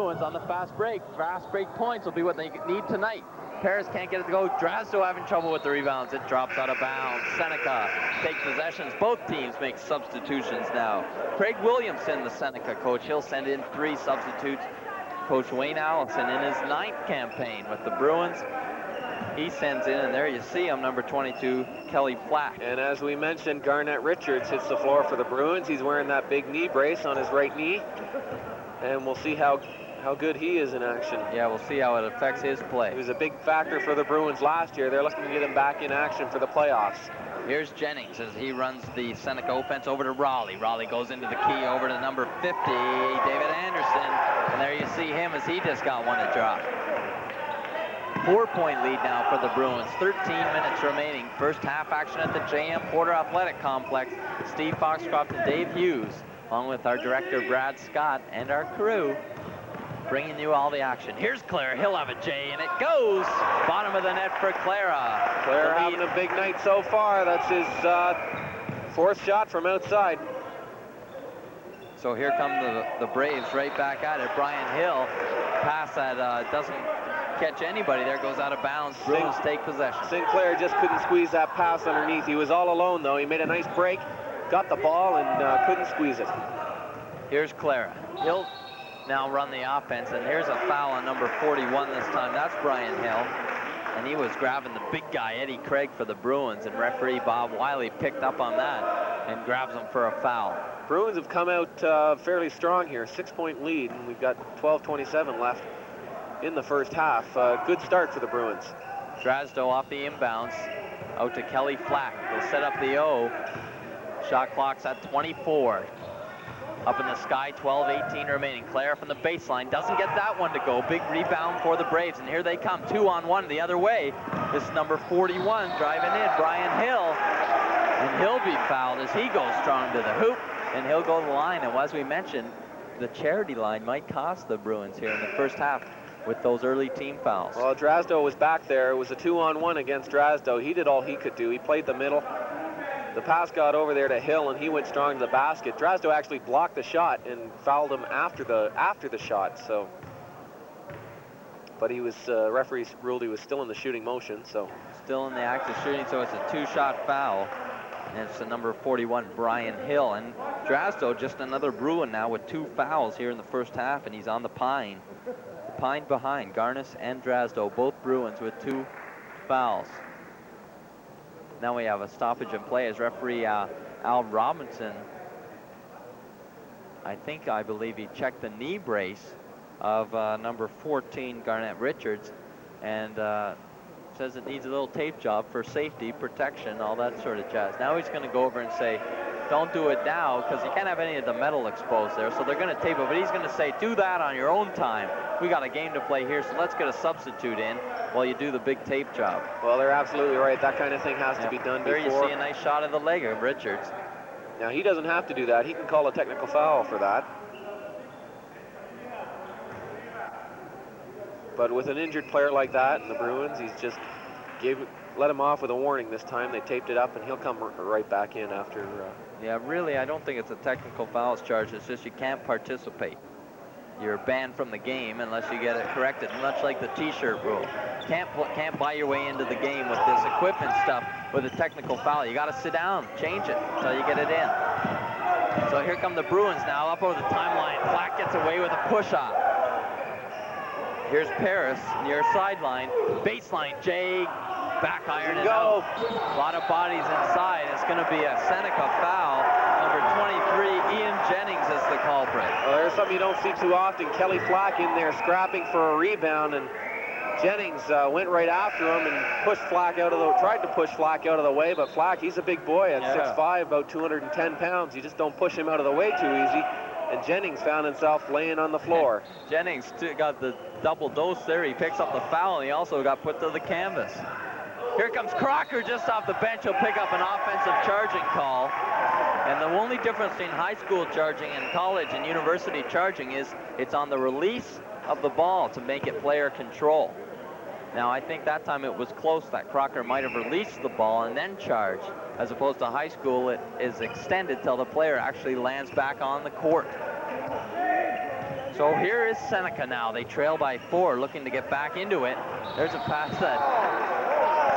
Bruins on the fast break. Fast break points will be what they need tonight. Paris can't get it to go. Drasdo having trouble with the rebounds. It drops out of bounds. Seneca takes possessions. Both teams make substitutions now. Craig Williamson, the Seneca coach, he'll send in 3 substitutes. Coach Wayne Allison in his 9th campaign with the Bruins. He sends in, and there you see him, number 22, Kelly Flack. And as we mentioned, Garnett Richards hits the floor for the Bruins. He's wearing that big knee brace on his right knee. And we'll see how good he is in action. Yeah, we'll see how it affects his play. He was a big factor for the Bruins last year. They're looking to get him back in action for the playoffs. Here's Jennings as he runs the Seneca offense over to Raleigh. Raleigh goes into the key over to number 50, David Anderson. And there you see him as he just got one to drop. 4-point lead now for the Bruins. 13 minutes remaining. First half action at the J.M. Porter Athletic Complex. Steve Foxcroft and Dave Hughes, along with our director Brad Scott and our crew, bringing you all the action. Here's Clara. He'll have a J, and it goes. Bottom of the net for Clara. Clara having a big night so far. That's his 4th shot from outside. So here come the Braves right back at it. Brian Hill, pass that doesn't catch anybody. There goes out of bounds. Bruins take possession. Sinclair just couldn't squeeze that pass underneath. He was all alone, though. He made a nice break, got the ball, and couldn't squeeze it. Here's Clara. He'll now run the offense, and here's a foul on number 41 this time. That's Brian Hill, and he was grabbing the big guy, Eddie Craig, for the Bruins, and referee Bob Wiley picked up on that and grabs him for a foul. Bruins have come out fairly strong here. 6-point lead, and we've got 12:27 left in the first half. Good start for the Bruins. Drasdo off the inbounds, out to Kelly Flack. They'll set up the O. Shot clock's at 24. Up in the sky, 12:18 remaining. Claire from the baseline doesn't get that one to go. Big rebound for the Braves, and here they come. 2-on-1 the other way. This is number 41 driving in, Brian Hill. And he'll be fouled as he goes strong to the hoop, and he'll go to the line. And as we mentioned, the charity line might cost the Bruins here in the first half with those early team fouls. Well, Drasdo was back there. It was a 2-on-1 against Drasdo. He did all he could do. He played the middle. The pass got over there to Hill, and he went strong to the basket. Drasdo actually blocked the shot and fouled him after the shot. So, but he was referees ruled he was still in the shooting motion. So still in the act of shooting. So it's a 2-shot foul, and it's the number 41 Brian Hill. And Drasdo just another Bruin now with 2 fouls here in the first half, and he's on the pine. The pine behind Garnis and Drasdo, both Bruins with 2 fouls. Now we have a stoppage in play as referee Al Robinson, I believe he checked the knee brace of number 14 Garnett Richards, and says it needs a little tape job for safety, protection, all that sort of jazz. Now he's going to go over and say, don't do it now, because you can't have any of the metal exposed there, so they're going to tape it, but he's going to say, do that on your own time. We got a game to play here, so let's get a substitute in while you do the big tape job. Well, they're absolutely right. That kind of thing has to be done there before. You see a nice shot of the leg of Richards. Now, he doesn't have to do that. He can call a technical foul for that. But with an injured player like that in the Bruins, he's just let him off with a warning this time. They taped it up, and he'll come right back in after. Yeah, really, I don't think it's a technical fouls charge. It's just you can't participate. You're banned from the game unless you get it corrected, much like the T-shirt rule. Can't buy your way into the game with this equipment stuff with a technical foul. You got to sit down, change it until you get it in. So here come the Bruins now up over the timeline. Flack gets away with a push-off. Here's Paris near sideline, baseline. Jay back iron it out. A lot of bodies inside. It's going to be a Seneca foul. Number 23, Ian Jennings is the culprit. Well, there's something you don't see too often. Kelly Flack in there scrapping for a rebound, and Jennings went right after him and tried to push Flack out of the way, but Flack, he's a big boy at 6'5", about 210 pounds. You just don't push him out of the way too easy. And Jennings found himself laying on the floor. Jennings got the double dose there. He picks up the foul, and he also got put to the canvas. Here comes Crocker just off the bench. He'll pick up an offensive charging call. And the only difference between high school charging and college and university charging is it's on the release of the ball to make it player control. Now, I think that time it was close that Crocker might have released the ball and then charged. As opposed to high school, it is extended till the player actually lands back on the court. So here is Seneca now. They trail by 4, looking to get back into it. There's a pass that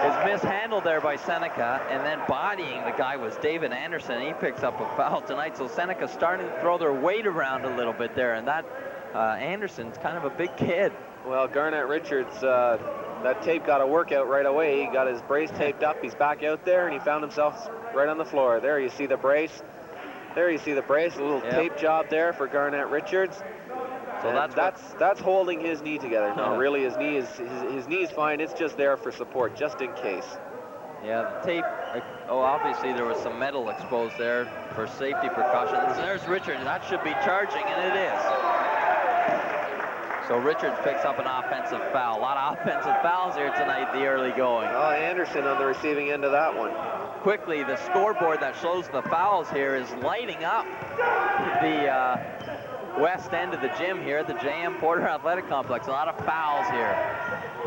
is mishandled there by Seneca, and then bodying the guy was David Anderson. He picks up a foul tonight, so Seneca's starting to throw their weight around a little bit there, and that Anderson's kind of a big kid. Well, Garnett Richards, that tape got a workout right away. He got his brace taped up. He's back out there, and he found himself right on the floor. There you see the brace. There you see the brace. A little tape job there for Garnett Richards. So that's holding his knee together. No, really, his knee's fine. It's just there for support, just in case. Yeah, the tape. Oh, obviously there was some metal exposed there for safety precautions. There's Richards. That should be charging, and it is. So Richards picks up an offensive foul. A lot of offensive fouls here tonight, the early going. Oh, Anderson on the receiving end of that one. Quickly, the scoreboard that shows the fouls here is lighting up the west end of the gym here at the J.M. Porter Athletic Complex. A lot of fouls here.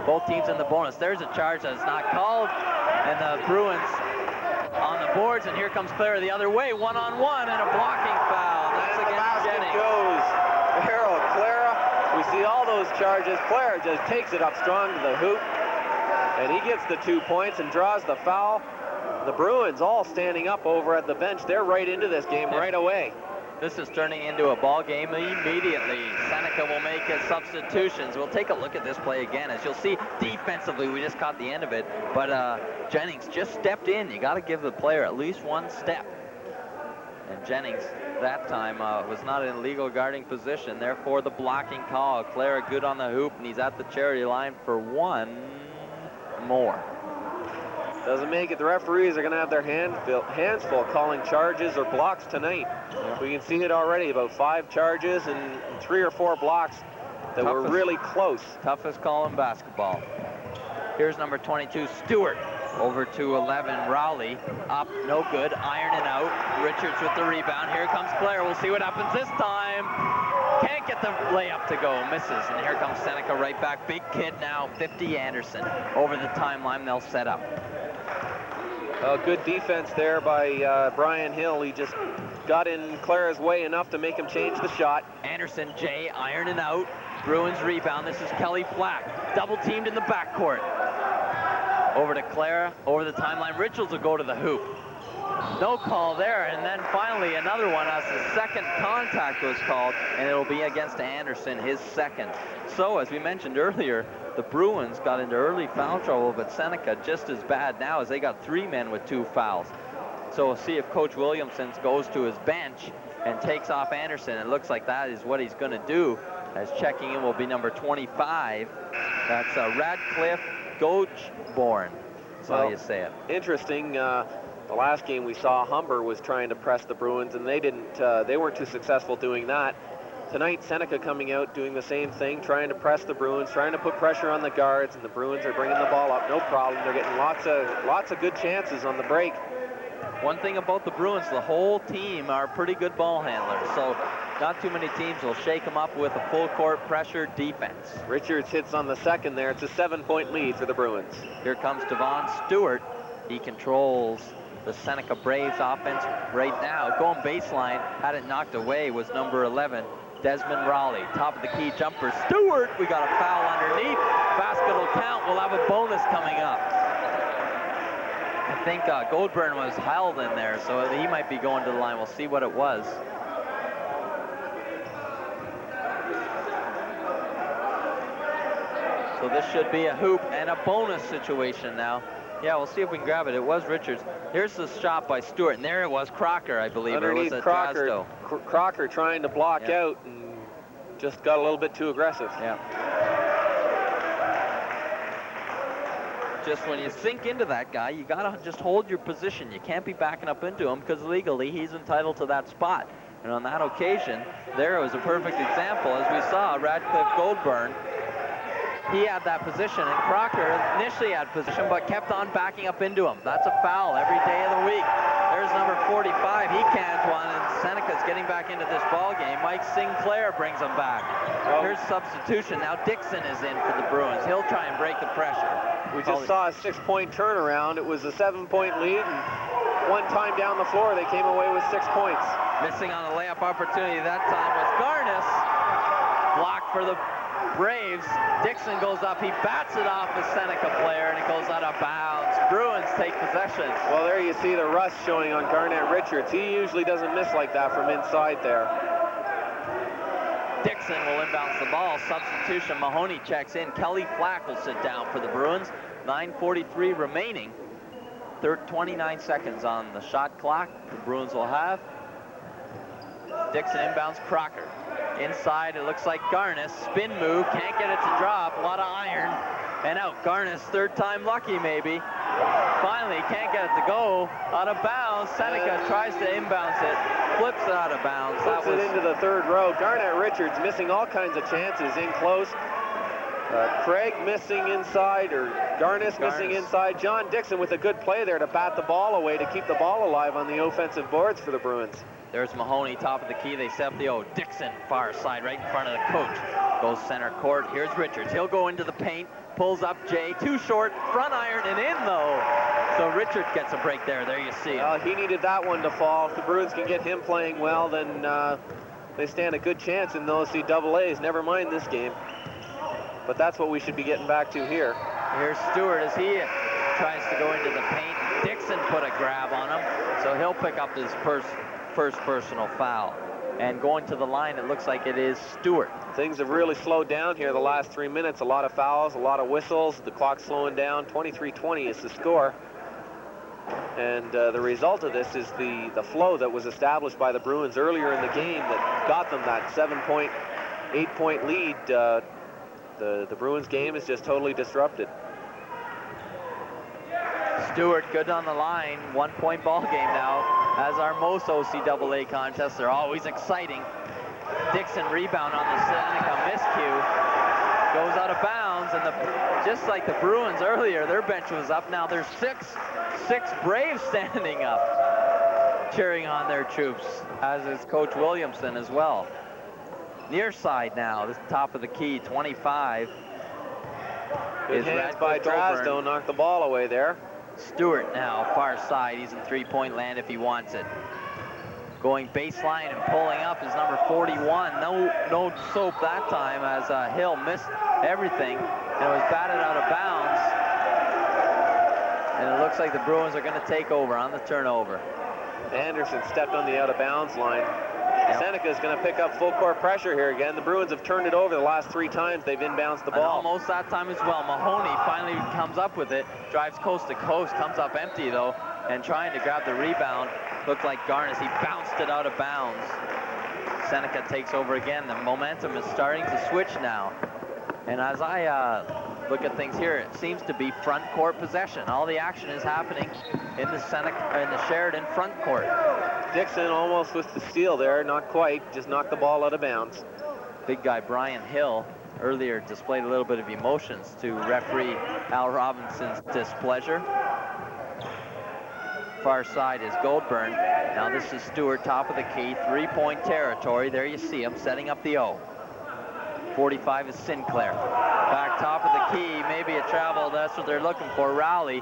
Both teams in the bonus. There's a charge that's not called, and the Bruins on the boards, and here comes Clara the other way, one-on-one, and a blocking foul. That's against Jennings. Goes Harold Clara. We see all those charges. Clara just takes it up strong to the hoop, and he gets the 2 points and draws the foul. The Bruins all standing up over at the bench. They're right into this game right away. This is turning into a ball game immediately. Seneca will make his substitutions. We'll take a look at this play again. As you'll see, defensively, we just caught the end of it. But Jennings just stepped in. You got to give the player at least one step. And Jennings, that time, was not in legal guarding position. Therefore, the blocking call. Clara good on the hoop, and he's at the charity line for one more. Doesn't make it. The referees are going to have their hands full calling charges or blocks tonight. Yep. We can see it already, about 5 charges and 3 or 4 blocks that were really close. Toughest call in basketball. Here's number 22, Stewart. Over to 11, Rowley. Up, no good, iron and out. Richards with the rebound. Here comes Claire. We'll see what happens this time. Can't get the layup to go, misses. And here comes Seneca right back. Big kid now, 50 Anderson. Over the timeline, they'll set up. Good defense there by Brian Hill. He just got in Clara's way enough to make him change the shot. Anderson, Jay, iron and out. Bruins rebound. This is Kelly Flack. Double teamed in the backcourt. Over to Clara, over the timeline. Richards will go to the hoop. No call there, and then finally another one as the second contact was called, and it'll be against Anderson, his second. So, as we mentioned earlier, the Bruins got into early foul trouble, but Seneca just as bad now as they got 3 men with 2 fouls. So we'll see if Coach Williamson goes to his bench and takes off Anderson. It looks like that is what he's going to do, as checking in will be number 25. That's Radcliffe Gochborn. That's how you say it. Interesting. The last game we saw, Humber was trying to press the Bruins, and they weren't too successful doing that. Tonight, Seneca coming out doing the same thing, trying to press the Bruins, trying to put pressure on the guards, and the Bruins are bringing the ball up, no problem. They're getting lots of good chances on the break. One thing about the Bruins, the whole team are pretty good ball handlers, so not too many teams will shake them up with a full court pressure defense. Richards hits on the second there. It's a 7-point lead for the Bruins. Here comes Devon Stewart. He controls the Seneca Braves offense right now. Going baseline, had it knocked away, was number 11, Desmond Rowley. Top of the key jumper, Stewart. We got a foul underneath. Basket will count. We'll have a bonus coming up. I think Goldburn was held in there, so he might be going to the line. We'll see what it was. So this should be a hoop and a bonus situation now. Yeah, we'll see if we can grab it. It was Richards. Here's the shot by Stewart, and there it was Crocker, I believe. Underneath or was it Crocker, Crocker trying to block out and just got a little bit too aggressive. Yeah. Just when you sink into that guy, you gotta just hold your position. You can't be backing up into him, because legally he's entitled to that spot. And on that occasion, there was a perfect example. As we saw, Radcliffe Goldburn, he had that position, and Crocker initially had position, but kept on backing up into him. That's a foul every day of the week. There's number 45. He cans one, and Seneca's getting back into this ball game. Mike Sinclair brings him back. Here's substitution. Now Dixon is in for the Bruins. He'll try and break the pressure. We just saw a 6-point turnaround. It was a 7-point lead, and one time down the floor, they came away with 6 points. Missing on the layup opportunity that time was Garnis. block for the Braves. Dixon goes up, he bats it off a Seneca player, and it goes out of bounds. Bruins take possession. Well, there you see the rust showing on Garnett Richards. He usually doesn't miss like that from inside there. Dixon will inbounds the ball. Substitution, Mahoney checks in. Kelly Flack will sit down for the Bruins. 9:43 remaining. 29 seconds on the shot clock. The Bruins will have. Dixon inbounds Crocker. Inside, it looks like Garnis. Spin move, can't get it to drop. A lot of iron. And out. Garnis, third time lucky maybe. Finally, can't get it to go. Out of bounds. Seneca tries to inbounds it. Flips it out of bounds. Puts it into the third row. Garnett Richards missing all kinds of chances in close. Craig missing inside, or Garnis missing inside. John Dixon with a good play there to bat the ball away to keep the ball alive on the offensive boards for the Bruins. There's Mahoney, top of the key. They set up the O. Dixon, far side, right in front of the coach. Goes center court. Here's Richards. He'll go into the paint. Pulls up Jay. Too short. Front iron and in, though. So Richards gets a break there. There you see it. He needed that one to fall. If the Bruins can get him playing well, then they stand a good chance in the OCAAs. Never mind this game. But that's what we should be getting back to here. Here's Stewart as he tries to go into the paint. Dixon put a grab on him, so he'll pick up his first personal foul. And going to the line, it looks like it is Stewart. Things have really slowed down here the last 3 minutes. A lot of fouls, a lot of whistles. The clock's slowing down. 23-20 is the score. And the result of this is the flow that was established by the Bruins earlier in the game that got them that 7-point, 8-point lead. The Bruins game is just totally disrupted. Stewart good on the line. 1-point ball game now. As are most OCAA contests, they're always exciting. Dixon rebound on the Seneca miscue. Goes out of bounds, and just like the Bruins earlier, their bench was up. Now there's six Braves standing up, cheering on their troops, as is Coach Williamson as well. Near side now, this top of the key, 25. Good hands by Drasdo, knocked the ball away there. Stewart now, far side. He's in three-point land if he wants it. Going baseline and pulling up is number 41. No soap that time as Hill missed everything and it was batted out of bounds. And it looks like the Bruins are going to take over on the turnover. Anderson stepped on the out-of-bounds line. Yep. Seneca is going to pick up full court pressure here again. The Bruins have turned it over the last 3 times. They've inbounced the ball. And almost that time as well. Mahoney finally comes up with it, drives coast to coast, comes up empty though, and trying to grab the rebound. Looked like Garnis. He bounced it out of bounds. Seneca takes over again. The momentum is starting to switch now. And as I look at things here, it seems to be front court possession. All the action is happening in the Sheridan front court. Dixon almost with the steal there, not quite, just knocked the ball out of bounds. Big guy Brian Hill earlier displayed a little bit of emotions to referee Al Robinson's displeasure. Far side is Goldburn. Now this is Stewart, top of the key, 3-point territory. There you see him setting up the O. 45 is Sinclair. Back top of the key, maybe a travel, that's what they're looking for. Rowley,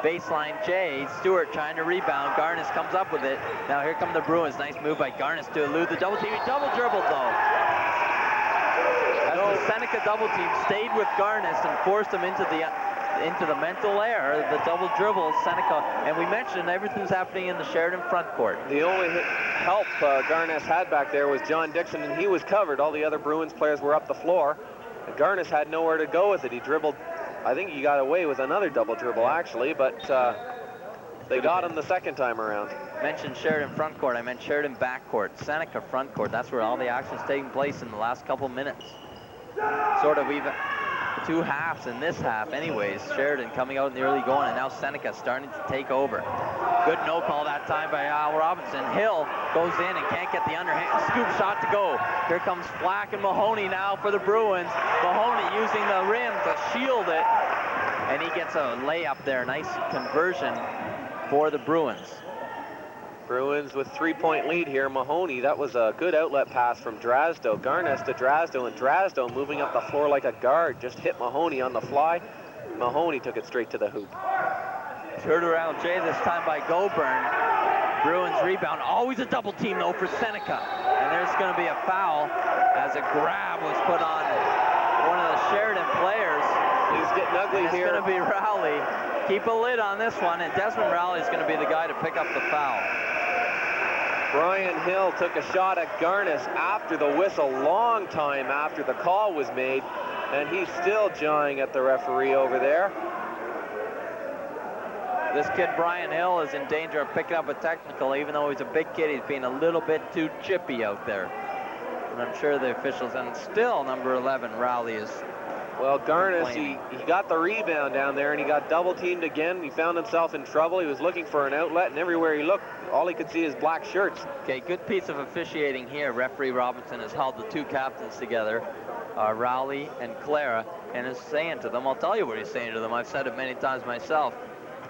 baseline Jay. Stewart trying to rebound. Garnis comes up with it. Now here come the Bruins. Nice move by Garnis to elude the double team. He double dribbled though. As the Seneca double team stayed with Garnis and forced him into the mental air, the double dribble, Seneca, and we mentioned everything's happening in the Sheridan front court. The only help Garnis had back there was John Dixon, and he was covered. All the other Bruins players were up the floor. And Garnis had nowhere to go with it. He dribbled, I think he got away with another double dribble actually, but they got him the second time around. Mentioned Sheridan front court, I meant Sheridan back court. Seneca front court, that's where all the action's taking place in the last couple minutes. Sort of even 2 halves in this half anyways. Sheridan coming out in the early going, and now Seneca starting to take over. Good no call that time by Al Robinson. Hill goes in and can't get the underhand scoop shot to go. Here comes Flack and Mahoney now for the Bruins. Mahoney using the rim to shield it, and he gets a layup there. Nice conversion for the Bruins. Bruins with 3-point lead here. Mahoney, that was a good outlet pass from Drasdo. Garnis to Drasdo, and Drasdo moving up the floor like a guard. Just hit Mahoney on the fly. Mahoney took it straight to the hoop. Turned around Jay this time by Goburn. Bruins rebound. Always a double team though for Seneca. And there's going to be a foul as a grab was put on one of the Sheridan players. He's getting ugly here. It's going to be Rowley. Keep a lid on this one, and Desmond Rowley is going to be the guy to pick up the foul. Brian Hill took a shot at Garnis after the whistle, long time after the call was made, and he's still jawing at the referee over there. This kid, Brian Hill, is in danger of picking up a technical. Even though he's a big kid, he's being a little bit too chippy out there. And I'm sure the officials, and still number 11, Rowley, is... Well, Garnis, he got the rebound down there, and he got double-teamed again. He found himself in trouble. He was looking for an outlet, and everywhere he looked, all he could see is black shirts. Okay, good piece of officiating here. Referee Robinson has held the two captains together, Rowley and Clara, and is saying to them, I'll tell you what he's saying to them. I've said it many times myself.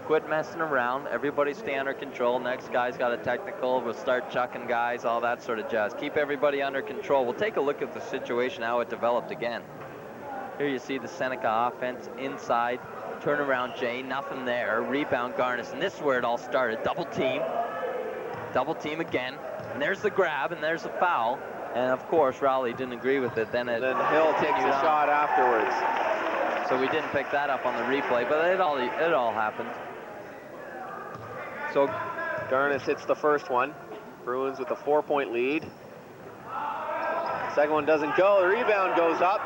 Quit messing around. Everybody stay under control. Next guy's got a technical. We'll start chucking guys, all that sort of jazz. Keep everybody under control. We'll take a look at the situation, how it developed again. Here you see the Seneca offense inside. Turnaround Jay, nothing there. Rebound Garnis, and this is where it all started. Double team again. And there's the grab, and there's the foul. And of course, Rowley didn't agree with it. Then Hill takes a shot afterwards. So we didn't pick that up on the replay, but it all happened. So Garnis hits the first one. Bruins with a 4-point lead. Second one doesn't go. The rebound goes up.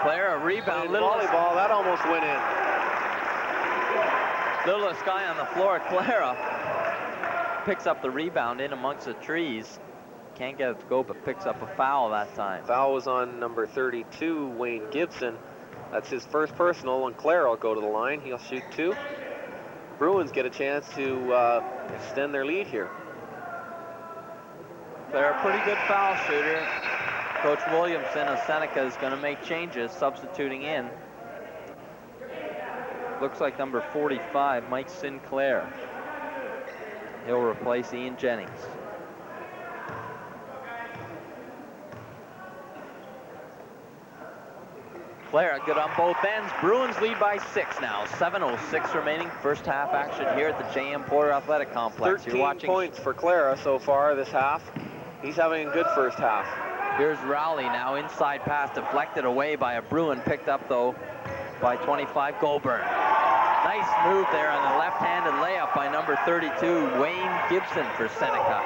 Clara, rebound. Volleyball, that almost went in. Littlest guy on the floor, Clara, picks up the rebound in amongst the trees. Can't get it to go, but picks up a foul that time. Foul was on number 32, Wayne Gibson. That's his first personal, and Clara will go to the line. He'll shoot 2. Bruins get a chance to extend their lead here. They're a pretty good foul shooter. Coach Williamson of Seneca is going to make changes, substituting in. Looks like number 45, Mike Sinclair. He'll replace Ian Jennings. Clara good on both ends. Bruins lead by 6 now. 7:06 remaining. First half action here at the J.M. Porter Athletic Complex. 13 points for Clara so far this half. He's having a good first half. Here's Rowley now, inside pass deflected away by a Bruin, picked up though by 25, Goulburn. Nice move there on the left-handed layup by number 32, Wayne Gibson for Seneca.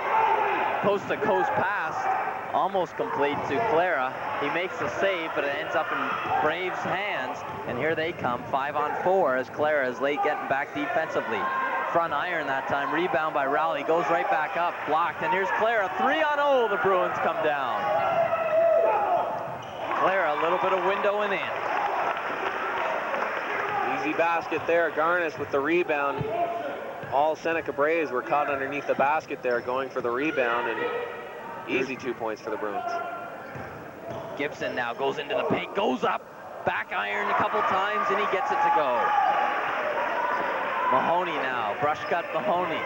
Coast-to-coast pass, almost complete to Clara. He makes the save, but it ends up in Braves' hands, and here they come, 5-on-4 as Clara is late getting back defensively. Front iron that time, rebound by Rowley, goes right back up, blocked, and here's Clara, 3-on-0, the Bruins come down. Clara, a little bit of windowing in. Easy basket there, Garnis with the rebound. All Seneca Braves were caught underneath the basket there, going for the rebound, and easy 2 points for the Bruins. Gibson now goes into the paint, goes up, back iron a couple times, and he gets it to go. Mahoney now, brush cut Mahoney.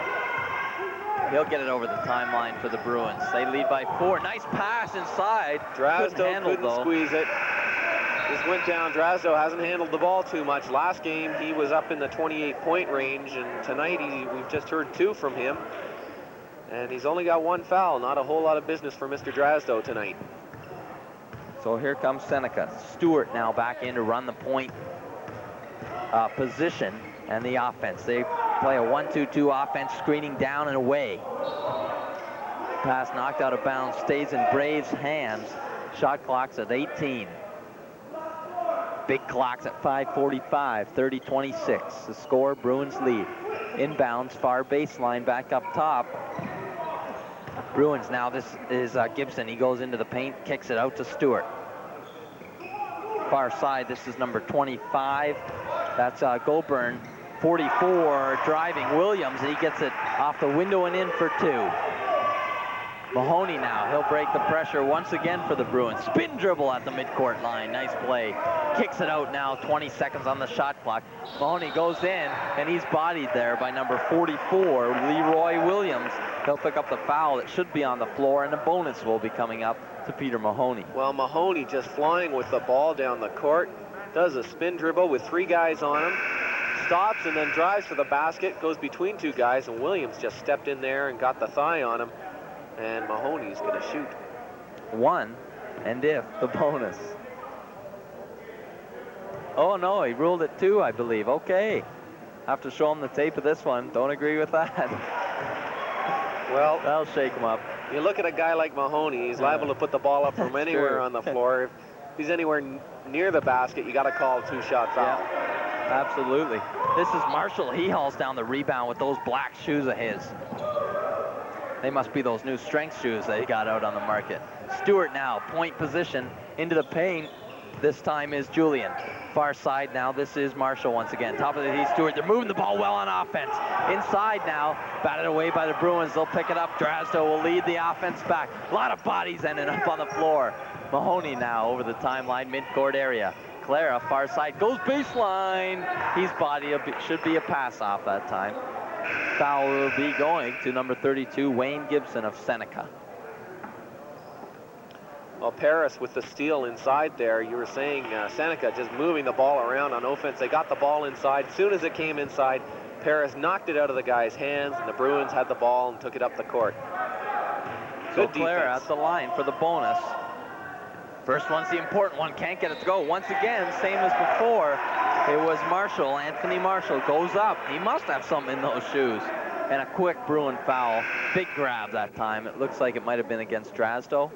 He'll get it over the timeline for the Bruins. They lead by 4. Nice pass inside. Drasdo couldn't squeeze it. This went down. Drasdo hasn't handled the ball too much. Last game, he was up in the 28-point range, and tonight we've just heard 2 from him. And he's only got 1 foul. Not a whole lot of business for Mr. Drasdo tonight. So here comes Seneca. Stewart now back in to run the point position and the offense. They play a 1-2-2 offense, screening down and away. Pass knocked out of bounds, stays in Braves' hands. Shot clock's at 18. Big clock's at 5:45, 30-26. The score, Bruins lead. Inbounds, far baseline, back up top. Bruins now, this is Gibson. He goes into the paint, kicks it out to Stewart. Far side, this is number 25. That's Goulburn. 44, driving Williams, and he gets it off the window and in for 2. Mahoney now, he'll break the pressure once again for the Bruins. Spin dribble at the midcourt line, nice play. Kicks it out now, 20 seconds on the shot clock. Mahoney goes in, and he's bodied there by number 44, Leroy Williams. He'll pick up the foul. It should be on the floor, and a bonus will be coming up to Peter Mahoney. Well, Mahoney just flying with the ball down the court. Does a spin dribble with 3 guys on him. Stops and then drives for the basket, goes between 2 guys, and Williams just stepped in there and got the thigh on him. And Mahoney's going to shoot. 1 and if the bonus. Oh no, he ruled it 2, I believe. Okay. Have to show him the tape of this one. Don't agree with that. Well, that'll shake him up. You look at a guy like Mahoney, he's liable to put the ball up from anywhere on the floor. If he's anywhere near the basket, you got to call a 2-shot foul. Yeah, absolutely. This is Marshall. He hauls down the rebound with those black shoes of his. They must be those new strength shoes they got out on the market. Stewart now, point position into the paint. This time is Julian. Far side now, this is Marshall once again. Top of the key, Stewart. They're moving the ball well on offense. Inside now, batted away by the Bruins. They'll pick it up. Drasdo will lead the offense back. A lot of bodies ending up on the floor. Mahoney now over the timeline, midcourt area. Clara, far side, goes baseline. His body should be a pass off that time. Foul will be going to number 32, Wayne Gibson of Seneca. Well, Paris with the steal inside there. You were saying Seneca just moving the ball around on offense. They got the ball inside. As soon as it came inside, Paris knocked it out of the guy's hands, and the Bruins had the ball and took it up the court. Good Claire at the line for the bonus. First one's the important one. Can't get it to go. Once again, same as before, it was Marshall. Anthony Marshall goes up. He must have something in those shoes. And a quick Bruin foul. Big grab that time. It looks like it might have been against Drasdo.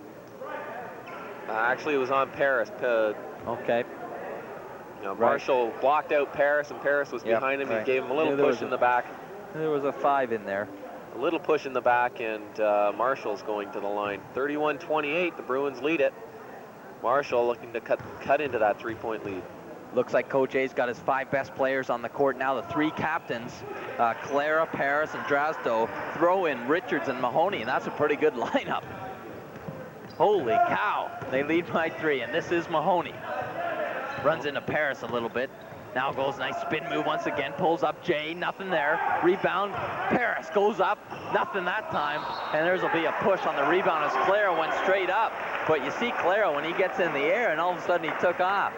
Actually, it was on Paris. Okay. You know, Marshall blocked out Paris, and Paris was behind him. He gave him a little push in the back. There was a 5 in there. A little push in the back, and Marshall's going to the line. 31-28, the Bruins lead it. Marshall looking to cut into that 3-point lead. Looks like Coach A's got his 5 best players on the court now. The 3 captains, Clara, Paris, and Drasdo, throw in Richards and Mahoney, and that's a pretty good lineup. Holy cow, they lead by 3, and this is Mahoney. Runs into Paris a little bit. Now goes nice spin move once again, pulls up Jay, nothing there. Rebound, Paris goes up, nothing that time. And there'll be a push on the rebound as Clara went straight up. But you see Clara when he gets in the air, and all of a sudden he took off.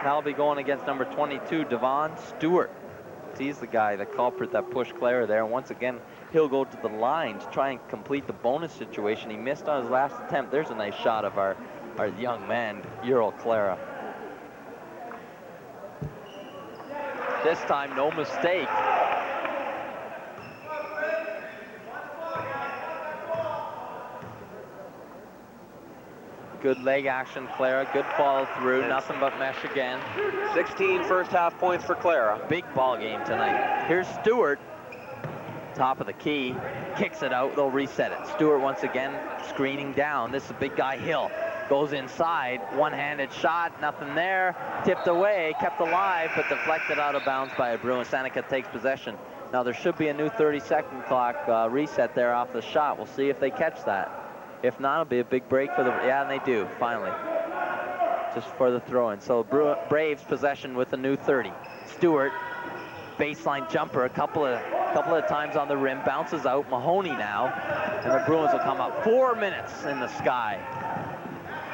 That'll be going against number 22, Devon Stewart. He's the guy, the culprit that pushed Clara there. And once again, he'll go to the line to try and complete the bonus situation. He missed on his last attempt. There's a nice shot of our young man, Earl Clara. This time, no mistake. Good leg action, Clara. Good follow through. Nothing but mesh again. 16 first half points for Clara. Big ball game tonight. Here's Stewart. Top of the key. Kicks it out. They'll reset it. Stewart once again screening down. This is a big guy, Hill. Goes inside. One-handed shot. Nothing there. Tipped away. Kept alive, but deflected out of bounds by a Bruin. Seneca takes possession. Now there should be a new 30-second clock reset there off the shot. We'll see if they catch that. If not, it'll be a big break for the... Yeah, and they do, finally. Just for the throw-in. So Braves possession with a new 30. Stewart, baseline jumper, a couple of times on the rim, bounces out. Mahoney now, and the Bruins will come up. 4 minutes in the sky.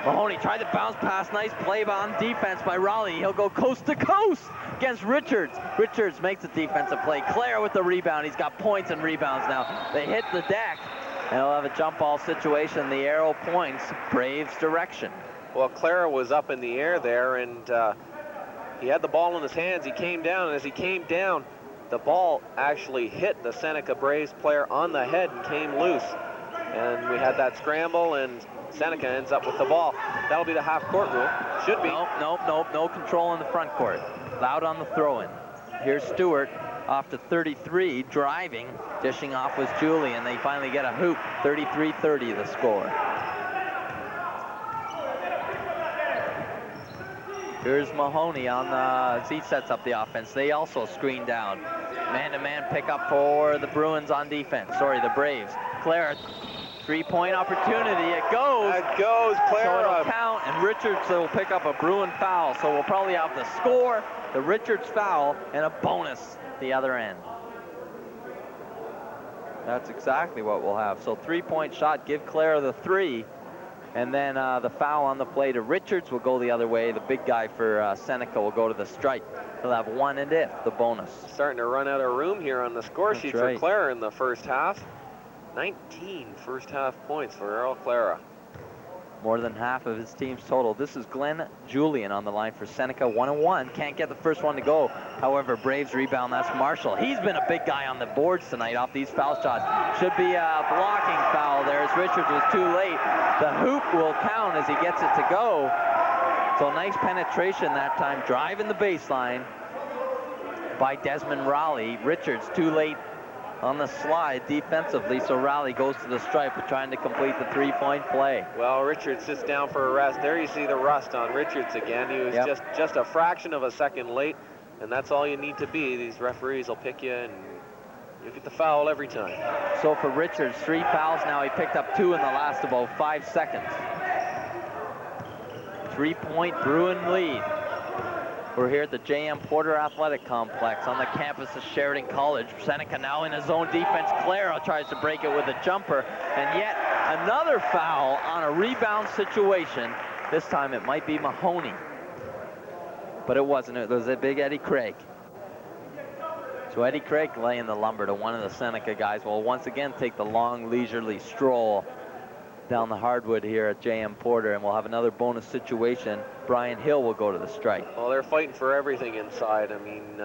Mahoney tried to bounce pass. Nice play on defense by Raleigh. He'll go coast to coast against Richards. Richards makes a defensive play. Claire with the rebound. He's got points and rebounds now. They hit the deck. And he'll have a jump ball situation. The arrow points Braves direction. Well, Clara was up in the air there, and he had the ball in his hands. He came down, and as he came down, the ball actually hit the Seneca Braves player on the head and came loose. And we had that scramble, and Seneca ends up with the ball. That'll be the half-court rule. Should be. Nope. No control in the front court. Loud on the throw-in. Here's Stewart. Off to 33, driving, dishing off was Julian. They finally get a hoop, 33-30 the score. Here's Mahoney on the, he sets up the offense. They also screen down. Man-to-man pickup for the Bruins on defense. Sorry, the Braves. Clara, 3-point opportunity. It goes. It goes, Clara. So it'll count, and Richards will pick up a Bruin foul. So we'll probably have the score, the Richards foul, and a bonus the other end. That's exactly what we'll have. So 3-point shot, give Clara the 3, and then the foul on the play to Richards will go the other way. The big guy for Seneca will go to the strike. He'll have 1 and if the bonus. Starting to run out of room here on the score sheet for Clara in the first half. 19 first half points for Earl Clara. more than half of his team's total. This is Glenn Julian on the line for Seneca, 1-1. Can't get the first one to go. However, Braves rebound. That's Marshall. He's been a big guy on the boards tonight off these foul shots. Should be a blocking foul there as Richards was too late. The hoop will count as he gets it to go. So nice penetration that time, driving the baseline by Desmond Raleigh. Richards too late on the slide defensively, so Raleigh goes to the stripe trying to complete the three-point play. Well, Richards sits down for a rest. There you see the rust on Richards again. He was just a fraction of a second late, and that's all you need to be. These referees will pick you, and you get the foul every time. So for Richards, 3 fouls now. He picked up 2 in the last about 5 seconds. 3-point Bruin lead. We're here at the J.M. Porter Athletic Complex on the campus of Sheridan College. Seneca now in his own defense. Clara tries to break it with a jumper, and yet another foul on a rebound situation. This time it might be Mahoney, but it wasn't. It was a big Eddie Craig. So Eddie Craig laying the lumber to one of the Seneca guys. Will once again take the long leisurely stroll down the hardwood here at J.M. Porter, and we'll have another bonus situation. Brian Hill will go to the strike. Well, they're fighting for everything inside. I mean,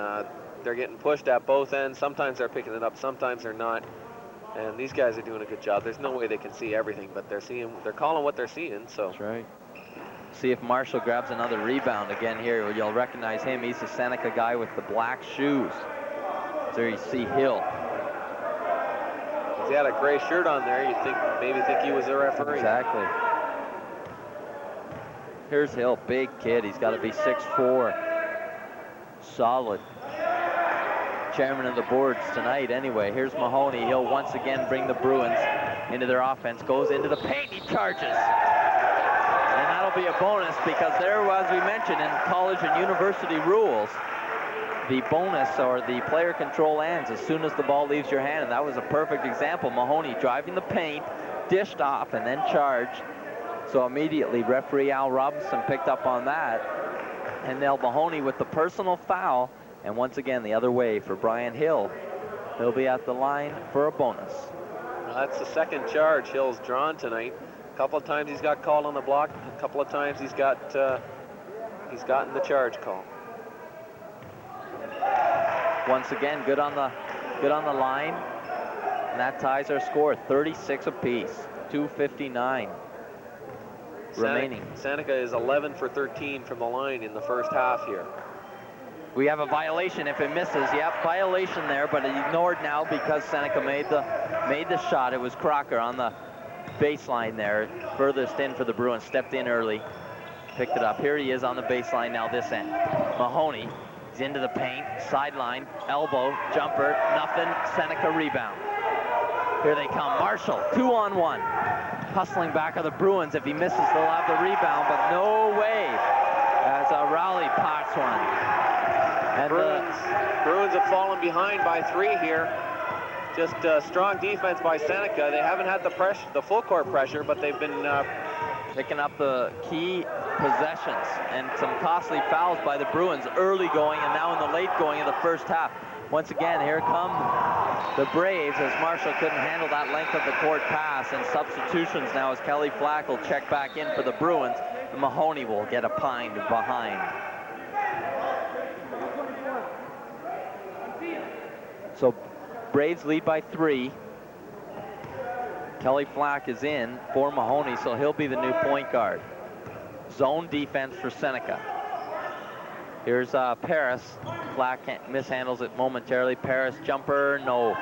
they're getting pushed at both ends. Sometimes they're picking it up, sometimes they're not. And these guys are doing a good job. There's no way they can see everything, but they're calling what they're seeing. So that's right. See if Marshall grabs another rebound again here. You'll recognize him. He's the Seneca guy with the black shoes. There you see Hill. He had a gray shirt on there. You'd maybe think he was a referee. Exactly. Here's Hill, big kid. He's got to be 6'4". Solid. Chairman of the boards tonight anyway. Here's Mahoney. He'll once again bring the Bruins into their offense. Goes into the paint. He charges. And that'll be a bonus because there, as we mentioned, in college and university rules, the bonus or the player control ends as soon as the ball leaves your hand, and that was a perfect example. Mahoney driving the paint, dished off, and then charged. So immediately referee Al Robinson picked up on that, and now Mahoney with the personal foul, and once again the other way for Brian Hill. He'll be at the line for a bonus. Well, that's the second charge Hill's drawn tonight. A couple of times he's got called on the block. A couple of times he's gotten the charge call. Once again, good on the line, and that ties our score, 36 apiece, 2:59 remaining. Seneca is 11 for 13 from the line in the first half here. We have a violation if it misses. Yep, violation there, but ignored now because Seneca made the shot. It was Crocker on the baseline there, furthest in for the Bruins, stepped in early, picked it up. Here he is on the baseline now this end. Mahoney. Into the paint, sideline, elbow, jumper, nothing, Seneca rebound. Here they come, Marshall, 2-on-1. Hustling back of the Bruins. If he misses, they'll have the rebound, but no way, as Raleigh pots one. And Bruins have fallen behind by 3 here. Just strong defense by Seneca. They haven't had the full court pressure, but they've been picking up the key possessions, and some costly fouls by the Bruins early going and now in the late going of the first half. Once again, here come the Braves as Marshall couldn't handle that length of the court pass, and substitutions now as Kelly Flack will check back in for the Bruins, and Mahoney will get a pine behind. So Braves lead by 3. Kelly Flack is in for Mahoney, so he'll be the new point guard. Zone defense for Seneca. Here's Paris. Flack mishandles it momentarily. Paris jumper, no.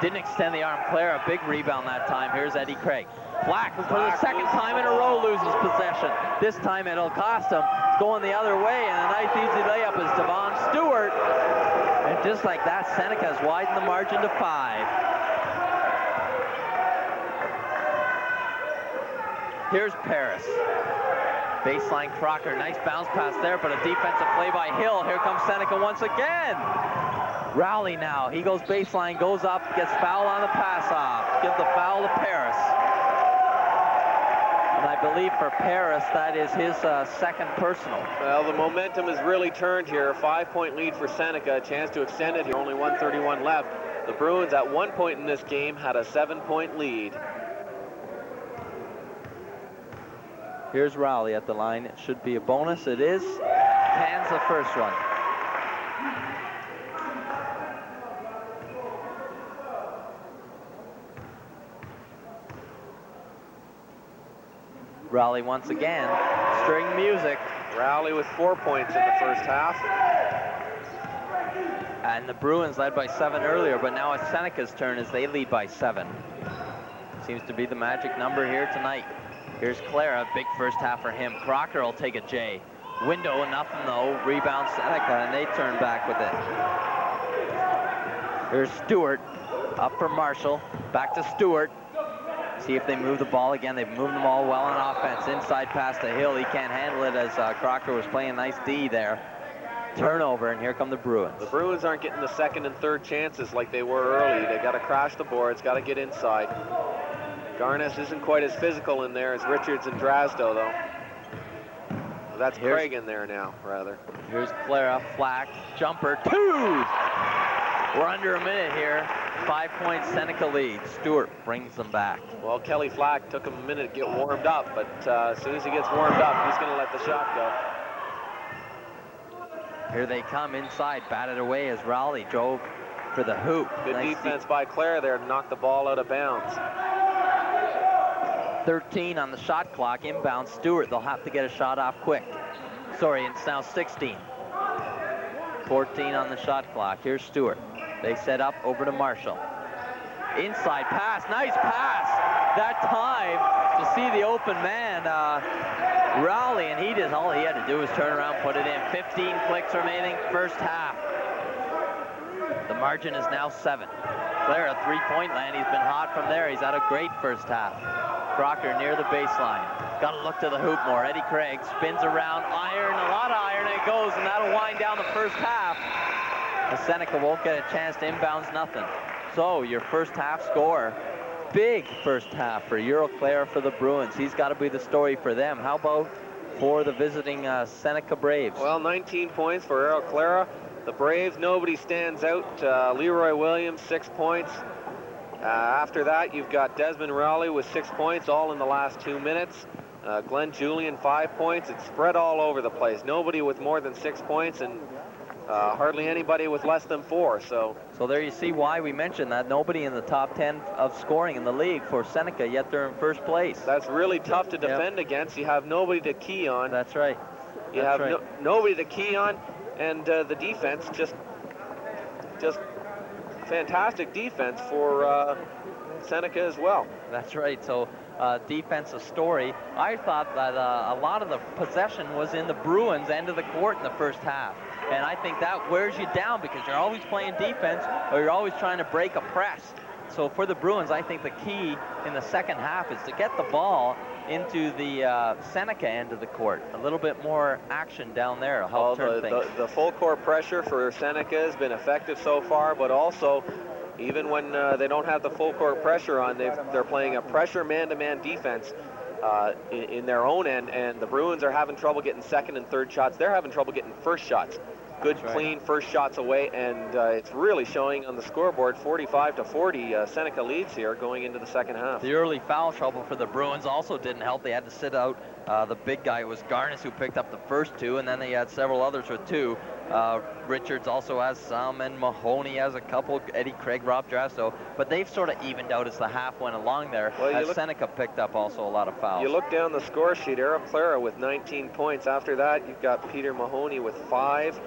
Didn't extend the arm. Clara, big rebound that time. Here's Eddie Craig. Flack, for the second time in a row, loses possession. This time it'll cost him. It's going the other way, and a nice easy layup is Devon Stewart. And just like that, Seneca's widened the margin to 5. Here's Paris. Baseline Crocker, nice bounce pass there, but a defensive play by Hill. Here comes Seneca once again. Raleigh now, he goes baseline, goes up, gets fouled on the pass off. Give the foul to Paris. And I believe for Paris, that is his second personal. Well, the momentum has really turned here. A 5-point lead for Seneca, a chance to extend it here, only 1:31 left. The Bruins at one point in this game had a 7-point lead. Here's Rowley at the line. It should be a bonus. It is. Hands the first one. Rowley once again. String music. Rowley with 4 points in the first half. And the Bruins led by 7 earlier, but now it's Seneca's turn as they lead by 7. Seems to be the magic number here tonight. Here's Clara, big first half for him. Crocker will take a J. Window, nothing though. Rebound Seneca, and they turn back with it. Here's Stewart, up for Marshall. Back to Stewart. See if they move the ball again. They've moved them all well on offense. Inside pass to Hill. He can't handle it as Crocker was playing nice D there. Turnover, and here come the Bruins. The Bruins aren't getting the second and third chances like they were early. They got to crash the boards, got to get inside. Garnes isn't quite as physical in there as Richards and Drasdo, though. That's Craig in there now, rather. Here's Clara, Flack, jumper, 2! We're under a minute here. 5 points, Seneca leads. Stewart brings them back. Well, Kelly Flack took him a minute to get warmed up, but as soon as he gets warmed up, he's going to let the shot go. Here they come inside, batted away as Rowley drove for the hoop. Good defense by Clare there to knock the ball out of bounds. 13 on the shot clock, inbound Stewart. They'll have to get a shot off quick. Sorry, it's now 16. 14 on the shot clock. Here's Stewart. They set up over to Marshall. Inside pass, nice pass. That time to see the open man, Rowley, and he did all he had to do was turn around, put it in. 15 clicks remaining, first half. The margin is now 7. Clare, a 3-point land. He's been hot from there. He's had a great first half. Crocker near the baseline. Got to look to the hoop more. Eddie Craig spins around, iron, a lot of iron, and it goes, and that'll wind down the first half. The Seneca won't get a chance to inbounds, nothing. So your first half score, big first half for Euro Clare for the Bruins. He's got to be the story for them. How about for the visiting Seneca Braves? Well, 19 points for Euro Clare. The Braves, nobody stands out. Leroy Williams, 6 points. After that, you've got Desmond Rowley with 6 points, all in the last 2 minutes. Glenn Julian, 5 points. It's spread all over the place. Nobody with more than 6 points, and hardly anybody with less than 4. So there you see why we mentioned that. Nobody in the top 10 of scoring in the league for Seneca, yet they're in first place. That's really tough to defend against. You have nobody to key on. That's right. You have nobody to key on, and the defense just fantastic defense for Seneca as well. That's right. So defensive story. I thought that a lot of the possession was in the Bruins' end of the court in the first half. And I think that wears you down because you're always playing defense or you're always trying to break a press. So for the Bruins, I think the key in the second half is to get the ball into the Seneca end of the court. A little bit more action down there will help turn things. The full court pressure for Seneca has been effective so far, but also even when they don't have the full court pressure on, they're playing a pressure man-to-man defense in their own end, and the Bruins are having trouble getting second and third shots. They're having trouble getting first shots. Good, clean first shots away, and it's really showing on the scoreboard. 45-40, Seneca leads here going into the second half. The early foul trouble for the Bruins also didn't help. They had to sit out the big guy. It was Garnes who picked up the first 2, and then they had several others with 2. Richards also has some, and Mahoney has a couple. Eddie Craig, Rob Drasdo, but they've sort of evened out as the half went along there. As Seneca picked up also a lot of fouls. You look down the score sheet, Eero Clara with 19 points. After that, you've got Peter Mahoney with 5.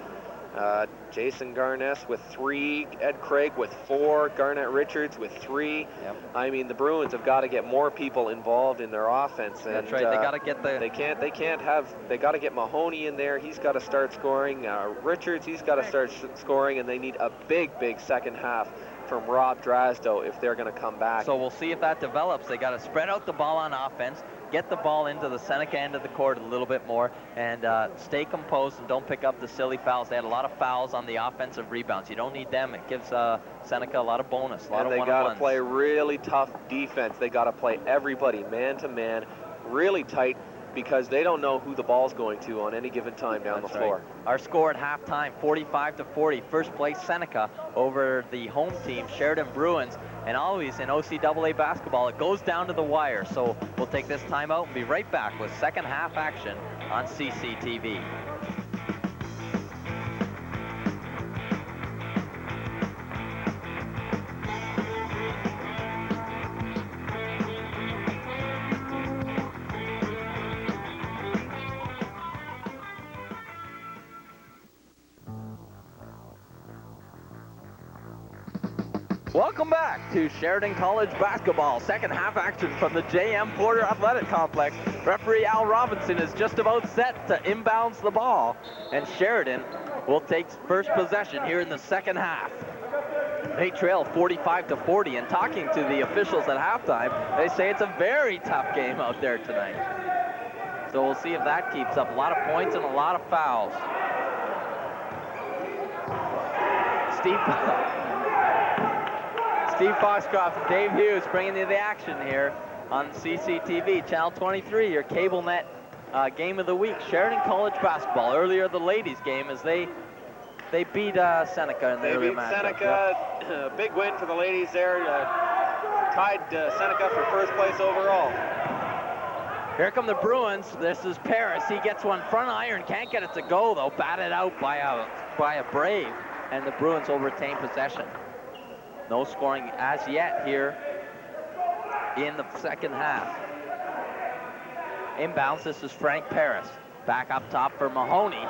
Jason Garnes with 3, Ed Craig with 4, Garnett Richards with 3. Yep. I mean, the Bruins have got to get more people involved in their offense. And, that's right. They got to get the. They got to get Mahoney in there. He's got to start scoring. Richards, he's got to start scoring, and they need a big second half from Rob Drasdo if they're going to come back. So we'll see if that develops. They got to spread out the ball on offense, get the ball into the Seneca end of the court a little bit more, and stay composed and don't pick up the silly fouls. They had a lot of fouls on the offensive rebounds. You don't need them. It gives Seneca a lot of bonus, a lot of one-on-ones. And they got to play really tough defense. They got to play everybody man to man, really tight. because they don't know who the ball's going to on any given time down the floor. Right. Our score at halftime, 45-40. First place Seneca over the home team, Sheridan Bruins. And always in OCAA basketball, it goes down to the wire. So we'll take this timeout and be right back with second half action on CCTV. Welcome back to Sheridan College basketball. Second half action from the J.M. Porter Athletic Complex. Referee Al Robinson is just about set to inbounds the ball, and Sheridan will take first possession here in the second half. They trail 45-40, and talking to the officials at halftime, they say it's a very tough game out there tonight. So we'll see if that keeps up. A lot of points and a lot of fouls. Steve Foxcroft and Dave Hughes bringing you the action here on CCTV, Channel 23, your cable net game of the week. Sheridan College basketball. Earlier, the ladies' game as they beat Seneca in the earlier match. They beat Seneca. Big win for the ladies there. Tied Seneca for first place overall. Here come the Bruins. This is Paris. He gets one front iron. Can't get it to go, though. Batted out by a Brave, and the Bruins will retain possession. No scoring as yet here in the second half. Inbounds, this is Frank Paris. Back up top for Mahoney.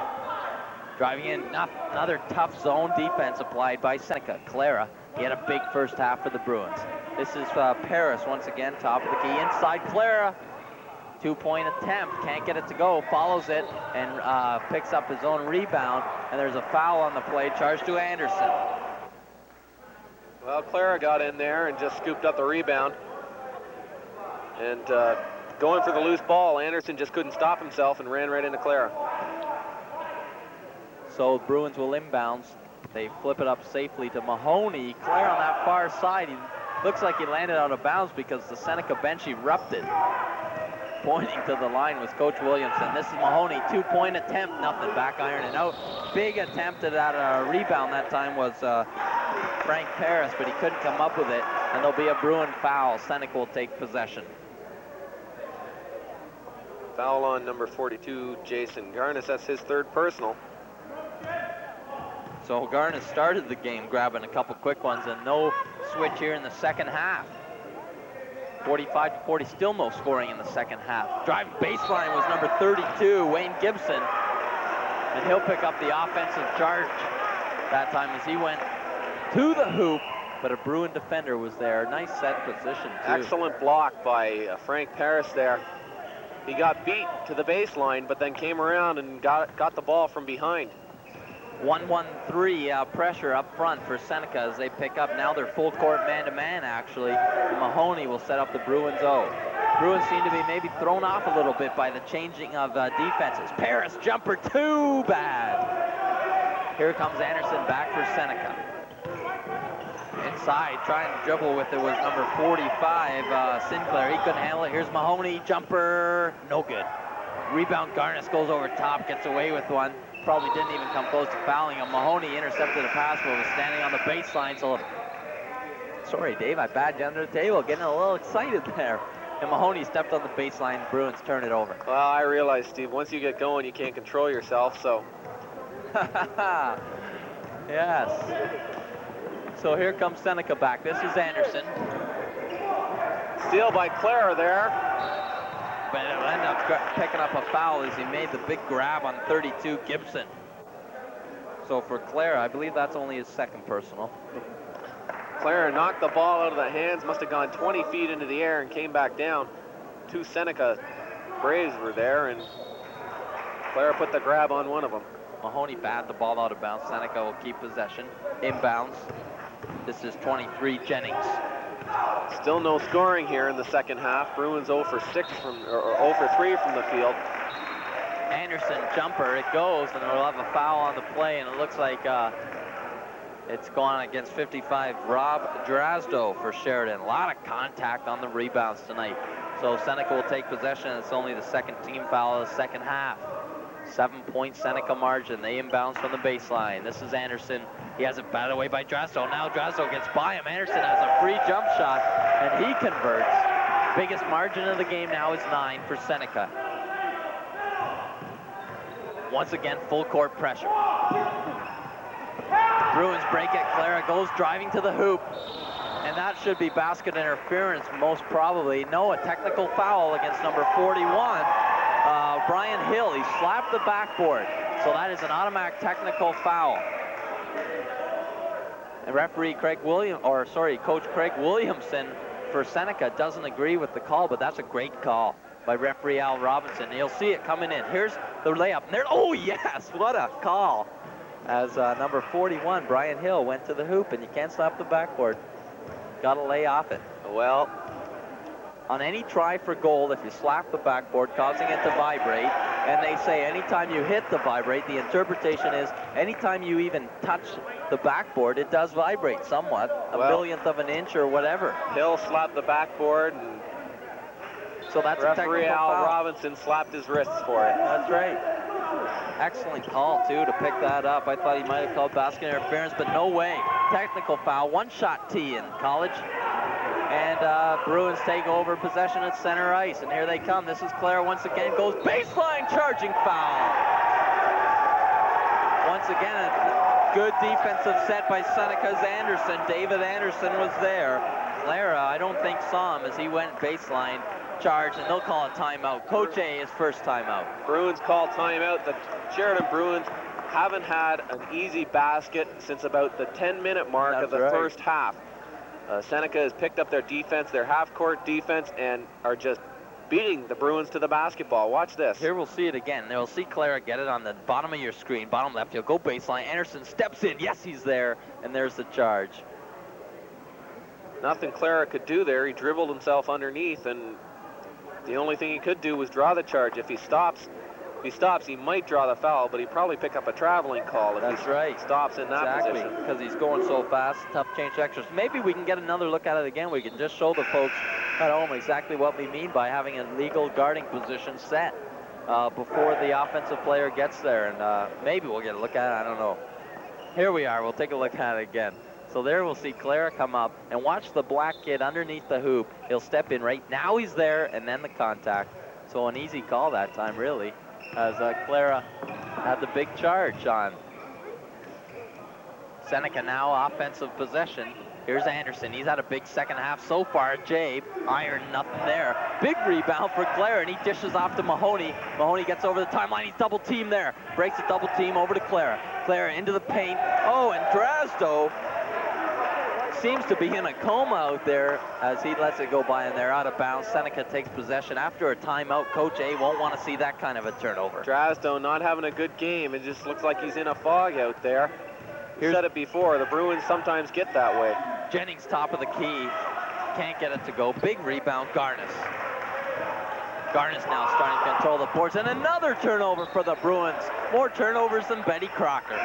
Driving in, another tough zone defense applied by Seneca. Clara, he had a big first half for the Bruins. This is Paris once again, top of the key. Inside Clara, two-point attempt, can't get it to go, follows it and picks up his own rebound, and there's a foul on the play, charged to Anderson. Well, Clara got in there and just scooped up the rebound. And going for the loose ball, Anderson just couldn't stop himself and ran right into Clara. So Bruins will inbounds. They flip it up safely to Mahoney. Clara on that far side. He looks like he landed out of bounds because the Seneca bench erupted. Pointing to the line was Coach Williamson. This is Mahoney, two-point attempt, nothing, back iron and out. Big attempt at a rebound that time was Frank Paris, but he couldn't come up with it, and there'll be a Bruin foul. Seneca will take possession. Foul on number 42, Jason Garnis. That's his third personal. So Garnis started the game grabbing a couple quick ones, and no switch here in the second half. 45-40, still no scoring in the second half. Driving baseline was number 32, Wayne Gibson, and he'll pick up the offensive charge that time as he went to the hoop, but a Bruin defender was there. Nice set position, too. Excellent block by Frank Paris there. He got beat to the baseline, but then came around and got the ball from behind. 1-1-3 pressure up front for Seneca as they pick up. Now they're full court man-to-man, actually. Mahoney will set up the Bruins O. Bruins seem to be maybe thrown off a little bit by the changing of defenses. Paris jumper, too bad. Here comes Anderson back for Seneca. Inside, trying to dribble with it was number 45, Sinclair. He couldn't handle it. Here's Mahoney, jumper, no good. Rebound, Garnis goes over top, gets away with one. Probably didn't even come close to fouling him. Mahoney intercepted a pass but was standing on the baseline. So, sorry, Dave, I badged you under the table, getting a little excited there. And Mahoney stepped on the baseline. Bruins turn it over. Well, I realize, Steve, once you get going, you can't control yourself, so. Yes. So here comes Seneca back. This is Anderson. Steal by Clara there. But it'll end up picking up a foul as he made the big grab on 32, Gibson. So for Clara, I believe that's only his second personal. Clara knocked the ball out of the hands, must have gone 20 feet into the air and came back down. Two Seneca Braves were there, and Clara put the grab on one of them. Mahoney batted the ball out of bounds. Seneca will keep possession. Inbounds. This is 23, Jennings. Still no scoring here in the second half. Bruins 0 for 6 or 0 for 3 from the field. Anderson jumper, it goes, and we'll have a foul on the play, and it looks like It's gone against 55, Rob Drasdo for Sheridan. A lot of contact on the rebounds tonight. So Seneca will take possession. It's only the second team foul of the second half. 7-point Seneca margin. They inbounds from the baseline. This is Anderson. He has it batted away by Drasdo. Now Drasdo gets by him. Anderson has a free jump shot, and he converts. Biggest margin of the game now is 9 for Seneca. Once again, full court pressure. Bruins break it. Clara goes driving to the hoop. And that should be basket interference, most probably. No, a technical foul against number 41, Brian Hill. He slapped the backboard. So that is an automatic technical foul. And referee Coach Craig Williamson for Seneca doesn't agree with the call, but that's a great call by referee Al Robinson. You'll see it coming in. Here's the layup. And there, oh yes, what a call. As number 41, Brian Hill, went to the hoop, and you can't slap the backboard. Got to lay off it. Well, on any try for goal, if you slap the backboard, causing it to vibrate, and they say anytime you hit the vibrate, the interpretation is anytime you even touch the backboard, it does vibrate somewhat, a millionth of an inch or whatever. Hill slapped the backboard, and so that's referee a technical Al foul. Robinson slapped his wrists for it. That's right. Excellent call, too, to pick that up. I thought he might have called basket interference, but no way. Technical foul, one-shot tee in college. And Bruins take over possession at center ice, and here they come. This is Clara once again, goes baseline, charging foul. Once again, a good defensive set by Seneca's Anderson. David Anderson was there. Clara, I don't think, saw him as he went baseline. Charge, and they'll call a timeout. Coach A is first timeout. Bruins call timeout. The Sheridan Bruins haven't had an easy basket since about the 10-minute mark of the first half. Seneca has picked up their defense, their half-court defense, and are just beating the Bruins to the basketball. Watch this. Here we'll see it again. We'll see Clara get it on the bottom of your screen, bottom left. He'll go baseline. Anderson steps in. Yes, he's there, and there's the charge. Nothing Clara could do there. He dribbled himself underneath, and the only thing he could do was draw the charge. If he stops, he might draw the foul, but he'd probably pick up a traveling call if he stops in that position. Because he's going so fast, tough change extras. Maybe we can get another look at it again. We can just show the folks at home exactly what we mean by having a legal guarding position set before the offensive player gets there. And maybe we'll get a look at it. I don't know. Here we are. We'll take a look at it again. So there we'll see Clara come up, and watch the black kid underneath the hoop. He'll step in right now. He's there, and then the contact. So an easy call that time, really, as Clara had the big charge on. Seneca now offensive possession. Here's Anderson. He's had a big second half so far. Jabe, iron, nothing there. Big rebound for Clara, and he dishes off to Mahoney. Mahoney gets over the timeline. He's double teamed there. Breaks a double team over to Clara. Clara into the paint. Oh, and Drasdo seems to be in a coma out there as he lets it go by, and they're out of bounds. Seneca takes possession after a timeout. Coach A won't want to see that kind of a turnover. Drasdo not having a good game. It just looks like he's in a fog out there. We said it before, the Bruins sometimes get that way. Jennings top of the key. Can't get it to go. Big rebound, Garnis. Garnis now starting to control the boards, and another turnover for the Bruins. More turnovers than Betty Crocker.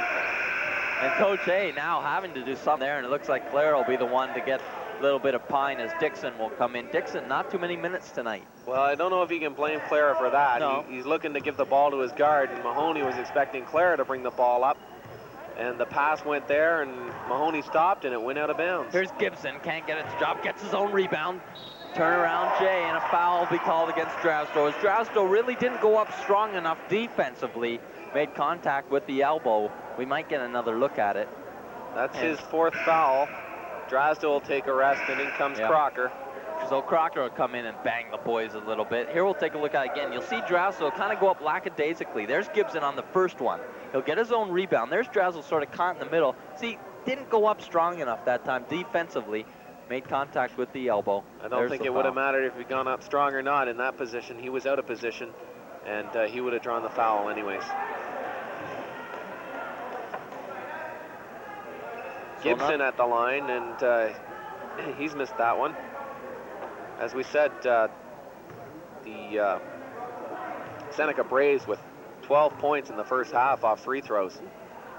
And Coach A now having to do something there, and it looks like Clara will be the one to get a little bit of pine as Dixon will come in. Dixon, not too many minutes tonight. Well, I don't know if he can blame Clara for that. No. He's looking to give the ball to his guard, and Mahoney was expecting Clara to bring the ball up. And the pass went there, and Mahoney stopped, and it went out of bounds. Here's Gibson, can't get it to drop, gets his own rebound. Turnaround Jay, and a foul will be called against Drasdo. As Drasdo really didn't go up strong enough defensively, made contact with the elbow. We might get another look at it. That's his fourth foul. Drasdo will take a rest, and in comes Crocker. So Crocker will come in and bang the boys a little bit. Here we'll take a look at it again. You'll see Drasdo kind of go up lackadaisically. There's Gibson on the first one. He'll get his own rebound. There's Drasdo sort of caught in the middle. See, didn't go up strong enough that time defensively. Made contact with the elbow. I don't think it would have mattered if he'd gone up strong or not in that position. He was out of position, and he would have drawn the foul anyways. Gibson at the line, and he's missed that one. As we said, the Seneca Braves with 12 points in the first half off free throws.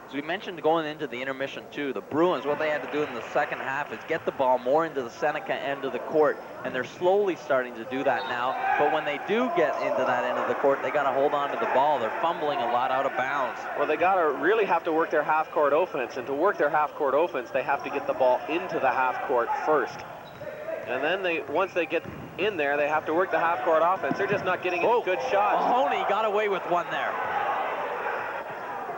As we mentioned going into the intermission too, the Bruins, what they had to do in the second half is get the ball more into the Seneca end of the court, and they're slowly starting to do that now. But when they do get into that end of the court, they got to hold on to the ball. They're fumbling a lot out of bounds. Well, they got to really have to work their half-court offense, and to work their half-court offense, they have to get the ball into the half-court first. And then once they get in there, they have to work the half-court offense. They're just not getting any good shots. Mahoney got away with one there.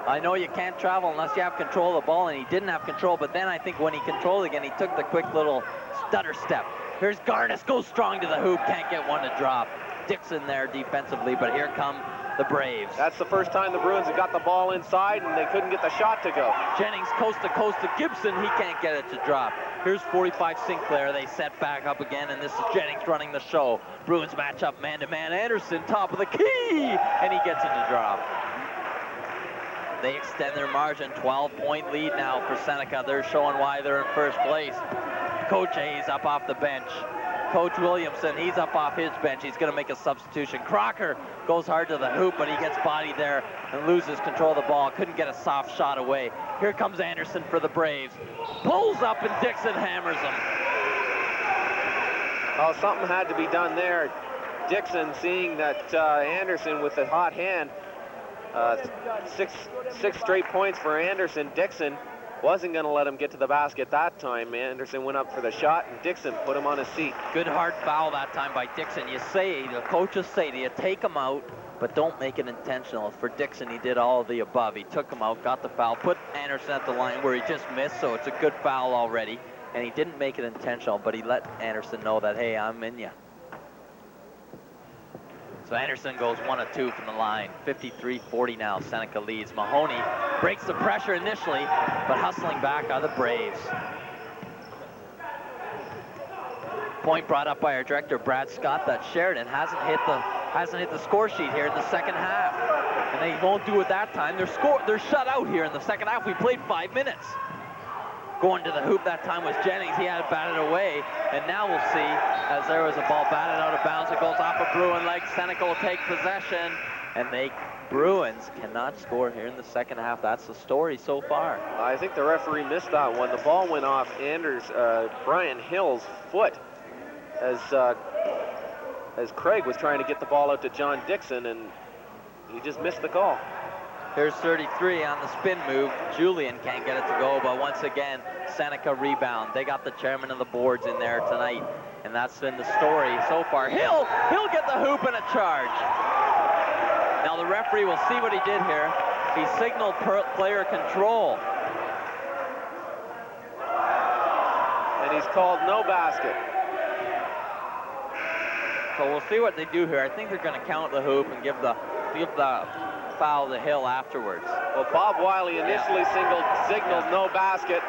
I know you can't travel unless you have control of the ball, and he didn't have control, but then I think when he controlled again, he took the quick little stutter step. Here's Garnis, goes strong to the hoop, can't get one to drop. Dixon there defensively, but here come the Braves. That's the first time the Bruins have got the ball inside, and they couldn't get the shot to go. Jennings coast to Gibson, he can't get it to drop. Here's 45 Sinclair, they set back up again, and this is Jennings running the show. Bruins match up man-to-man, Anderson top of the key, and he gets it to drop. They extend their margin, 12-point lead now for Seneca. They're showing why they're in first place. Coach Hayes up off the bench. Coach Williamson, he's up off his bench. He's going to make a substitution. Crocker goes hard to the hoop, but he gets bodied there and loses control of the ball. Couldn't get a soft shot away. Here comes Anderson for the Braves. Pulls up, and Dixon hammers him. Oh, something had to be done there. Dixon, seeing that Anderson with the hot hand, six straight points for Anderson. Dixon wasn't going to let him get to the basket that time. Anderson went up for the shot, and Dixon put him on his seat. Good hard foul that time by Dixon. The coaches say, you take him out, but don't make it intentional. For Dixon, he did all of the above. He took him out, got the foul, put Anderson at the line where he just missed, so it's a good foul already. And he didn't make it intentional, but he let Anderson know that, hey, I'm in ya. So Anderson goes 1 of 2 from the line. 53-40 now. Seneca leads. Mahoney breaks the pressure initially, but hustling back are the Braves. Point brought up by our director, Brad Scott, that Sheridan hasn't hit the score sheet here in the second half, and they won't do it that time. They're shut out here in the second half. We played 5 minutes. Going to the hoop that time was Jennings. He had it batted away, and now we'll see as there was a ball batted out of bounds. It goes off a Bruin leg. Seneca will take possession, and Bruins cannot score here in the second half. That's the story so far. I think the referee missed that one. The ball went off Brian Hill's foot as Craig was trying to get the ball out to John Dixon, and he just missed the call. Here's 33 on the spin move. Julian can't get it to go, but once again, Seneca rebound. They got the chairman of the boards in there tonight, and that's been the story so far. He'll get the hoop and a charge. Now the referee will see what he did here. He signaled player control. And he's called no basket. So we'll see what they do here. I think they're going to count the hoop and give the foul to Hill afterwards. Well, Bob Wiley initially signaled no basket,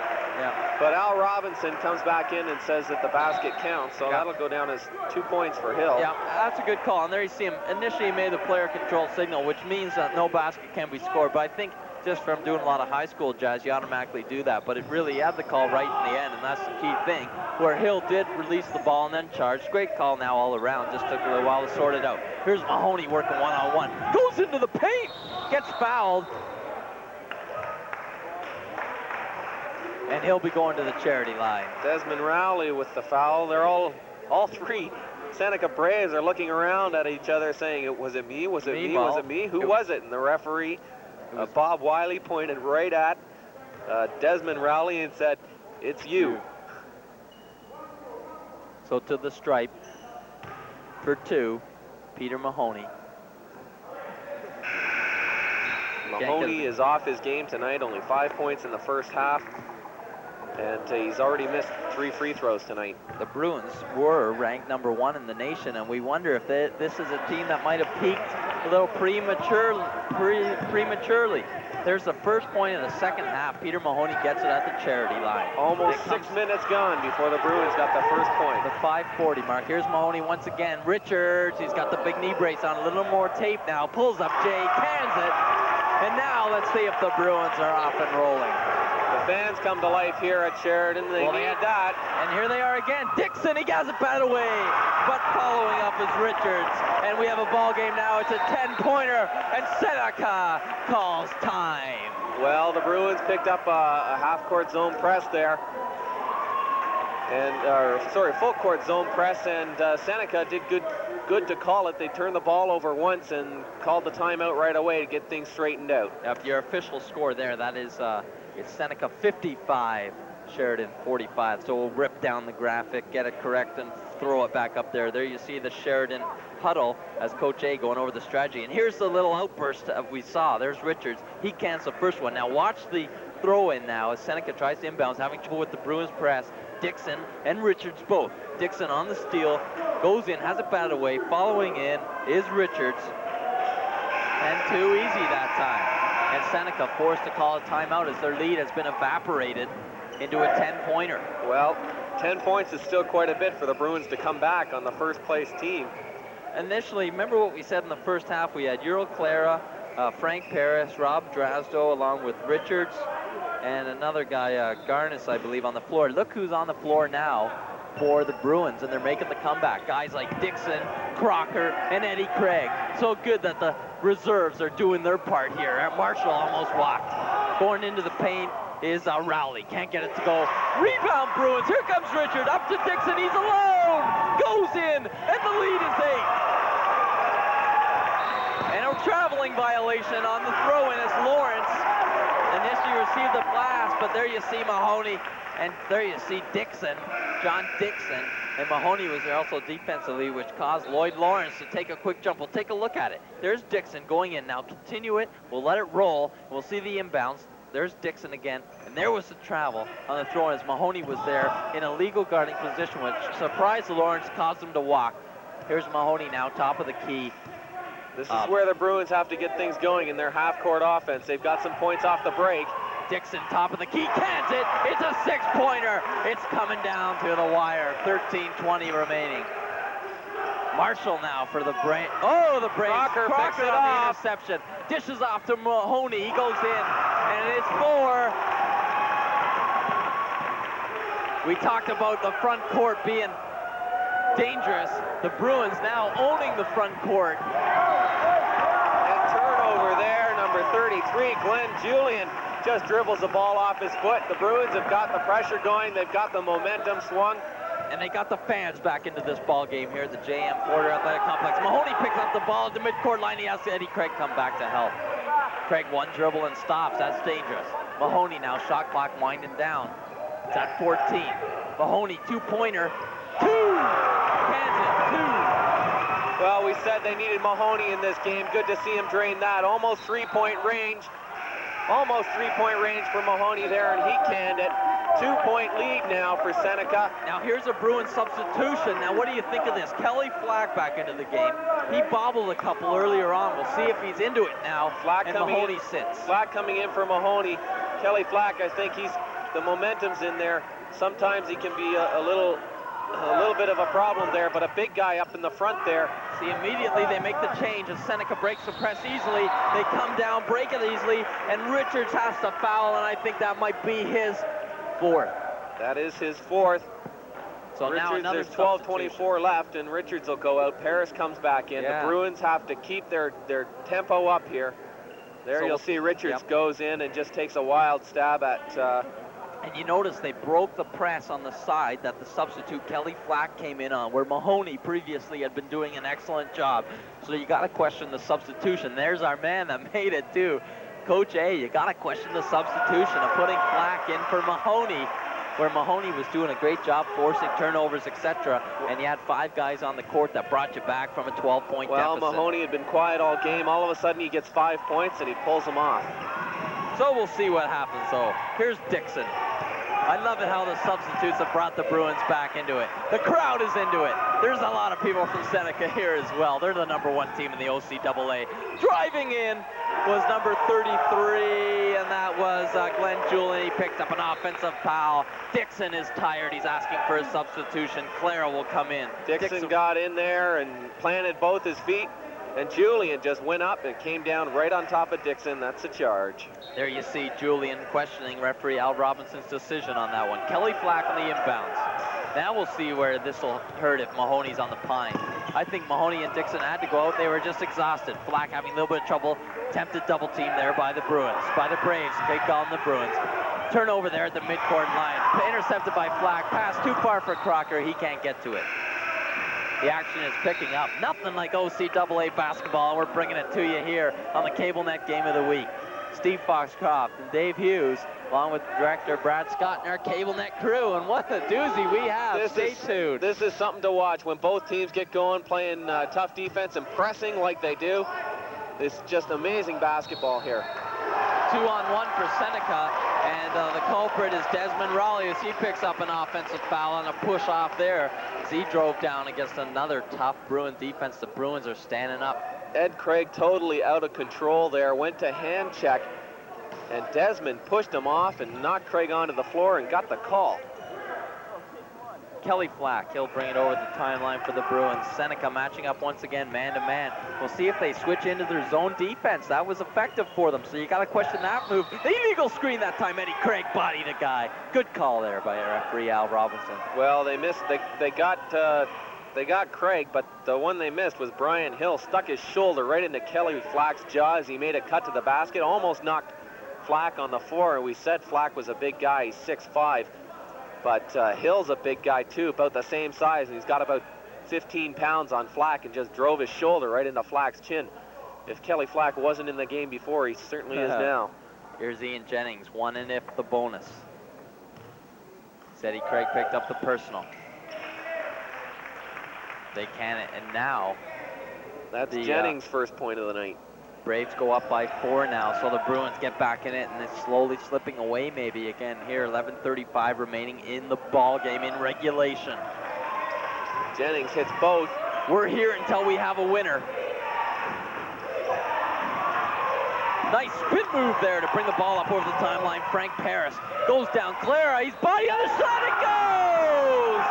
but Al Robinson comes back in and says that the basket counts, so that'll go down as 2 points for Hill. Yeah, that's a good call. And there you see him initially made the player control signal, which means that no basket can be scored. But I think just from doing a lot of high school jazz, you automatically do that. But it really had the call right in the end, and that's the key thing, where Hill did release the ball and then charged. Great call now all around. Just took a little while to sort it out. Here's Mahoney working one-on-one. Goes into the paint, gets fouled. And he'll be going to the charity line. Desmond Rowley with the foul. They're all three Seneca Braves are looking around at each other saying, was it me? Was it me? Was it me? Who was it? And the referee, Bob Wiley, pointed right at Desmond Rowley and said, it's you. So to the stripe for 2, Peter Mahoney. Mahoney is off his game tonight, only 5 points in the first half. And he's already missed 3 free throws tonight. The Bruins were ranked #1 in the nation, and we wonder if this is a team that might have peaked a little prematurely. There's the first point of the second half. Peter Mahoney gets it at the charity line. Almost 6 minutes gone before the Bruins got the first point. The 5:40 mark. Here's Mahoney once again. Richards, he's got the big knee brace on. A little more tape now. Pulls up Jay, cans it. And now let's see if the Bruins are off and rolling. The fans come to life here at Sheridan. They need that. And here they are again. Dixon, he has it batted away. But following up is Richards. And we have a ball game now. It's a 10-pointer. And Seneca calls time. Well, the Bruins picked up a half-court zone press there. Full court zone press, and Seneca did good to call it. They turned the ball over once and called the timeout right away to get things straightened out. Yep, your official score there, that is, it's Seneca 55, Sheridan 45. So we'll rip down the graphic, get it correct, and throw it back up there. There you see the Sheridan huddle as Coach A going over the strategy. And here's the little outburst we saw. There's Richards. He cans the first one. Now watch the throw-in now as Seneca tries to inbounds, having trouble with the Bruins press. Dixon and Richards both. Dixon on the steal, goes in, has it batted away. Following in is Richards. And too easy that time. And Seneca forced to call a timeout as their lead has been evaporated into a 10-pointer. Well, 10 points is still quite a bit for the Bruins to come back on the first-place team. Initially, remember what we said in the first half? We had Earl Clara, Frank Paris, Rob Drasdo, along with Richards, and another guy, Garnis, I believe, on the floor. Look who's on the floor now for the Bruins, and they're making the comeback. Guys like Dixon, Crocker, and Eddie Craig. So good that the reserves are doing their part here. Marshall almost walked. Going into the paint is Rowley. Can't get it to go. Rebound Bruins. Here comes Richard. Up to Dixon. He's alone. Goes in, and the lead is 8. And a traveling violation on the throw-in as Lawrence initially received the blast, but there you see Mahoney, and there you see Dixon, John Dixon, and Mahoney was there also defensively, which caused Lloyd Lawrence to take a quick jump. We'll take a look at it. There's Dixon going in now. Continue it. We'll let it roll. We'll see the inbounds. There's Dixon again, and there was the travel on the throw-in as Mahoney was there in a legal guarding position, which surprised Lawrence, caused him to walk. Here's Mahoney now, top of the key. This is where the Bruins have to get things going in their half-court offense. They've got some points off the break. Dixon, top of the key, cans it. It's a 6-pointer. It's coming down to the wire. 13:20 remaining. Marshall now for the Braves. Oh, the Braves. Crocker picks it on off. the interception. Dishes off to Mahoney. He goes in, and it's 4. We talked about the front court being dangerous. The Bruins now owning the front court. And turnover there, number 33, Glenn Julian just dribbles the ball off his foot. The Bruins have got the pressure going. They've got the momentum swung. And they got the fans back into this ball game here at the J.M. Porter Athletic Complex. Mahoney picks up the ball at the midcourt line. He has Eddie Craig come back to help. Craig one dribble and stops. That's dangerous. Mahoney now, shot clock winding down. It's at 14. Mahoney, 2-pointer. 2! Kansas, 2. Well, we said they needed Mahoney in this game. Good to see him drain that. Almost 3-point range. Almost 3-point range for Mahoney there, and he canned it. 2-point lead now for Seneca. Now here's a Bruins substitution. Now what do you think of this? Kelly Flack back into the game. He bobbled a couple earlier on. We'll see if he's into it now. Flack and coming Mahoney in, sits. Flack coming in for Mahoney. Kelly Flack, I think the momentum's in there. Sometimes he can be a little bit of a problem there, but a big guy up in the front there. See, immediately they make the change as Seneca breaks the press easily. They come down, break it easily, and Richards has to foul, and I think that might be his 4th. That is his 4th. So Richards, now another there's 12:24 left, and Richards will go out. Paris comes back in. Yeah. The Bruins have to keep their tempo up here. There So you'll see Richards yep. goes in and just takes a wild stab at... And you notice they broke the press on the side that the substitute Kelly Flack came in on, where Mahoney previously had been doing an excellent job. So you got to question the substitution. There's our man that made it too. Coach A, you got to question the substitution of putting Flack in for Mahoney, where Mahoney was doing a great job forcing turnovers, etc. And you had 5 guys on the court that brought you back from a 12-point deficit. Well, Mahoney had been quiet all game. All of a sudden he gets 5 points and he pulls them off. So we'll see what happens, though. Here's Dixon. I love it how the substitutes have brought the Bruins back into it. The crowd is into it. There's a lot of people from Seneca here as well. They're the #1 team in the OCAA. Driving in was number 33, and that was Glenn Julian. He picked up an offensive foul. Dixon is tired. He's asking for a substitution. Clara will come in. Dixon got in there and planted both his feet. And Julian just went up and came down right on top of Dixon. That's a charge. There you see Julian questioning referee Al Robinson's decision on that one. Kelly Flack on the inbounds. Now we'll see where this will hurt if Mahoney's on the pine. I think Mahoney and Dixon had to go out. They were just exhausted. Flack having a little bit of trouble. Attempted double team there by the Bruins, by the Braves. Big call on the Bruins. Turnover there at the midcourt line. Intercepted by Flack. Pass too far for Crocker. He can't get to it. The action is picking up. Nothing like OCAA basketball. We're bringing it to you here on the CableNet Game of the Week. Steve Foxcroft and Dave Hughes, along with director Brad Scott and our CableNet crew. And what a doozy we have. Stay tuned. This is something to watch when both teams get going, playing tough defense and pressing like they do. It's just amazing basketball here. 2-on-1 for Seneca, and the culprit is Desmond Raleigh as he picks up an offensive foul on a push off there as he drove down against another tough Bruin defense. The Bruins are standing up. Ed Craig totally out of control there, went to hand check, and Desmond pushed him off and knocked Craig onto the floor and got the call. Kelly Flack, he'll bring it over the timeline for the Bruins. Seneca matching up once again, man-to-man. We'll see if they switch into their zone defense. That was effective for them, so you got to question that move. The illegal screen that time, Eddie Craig bodied a guy. Good call there by referee Al Robinson. Well, they missed. They got Craig, but the one they missed was Brian Hill. Stuck his shoulder right into Kelly Flack's jaw as he made a cut to the basket. Almost knocked Flack on the floor. We said Flack was a big guy. He's 6'5". But Hill's a big guy too, about the same size, and he's got about 15 pounds on Flack and just drove his shoulder right into Flack's chin. If Kelly Flack wasn't in the game before, he certainly is now. Here's Ian Jennings, one and if the bonus. Eddie Craig picked up the personal. They can it, and now that's Jennings' first point of the night. Braves go up by 4 now, so the Bruins get back in it, and it's slowly slipping away maybe again here. 11:35 remaining in the ball game in regulation. Jennings hits both. We're here until we have a winner. Nice spin move there to bring the ball up over the timeline. Frank Paris goes down. Clara, he's body on the shot, it goes!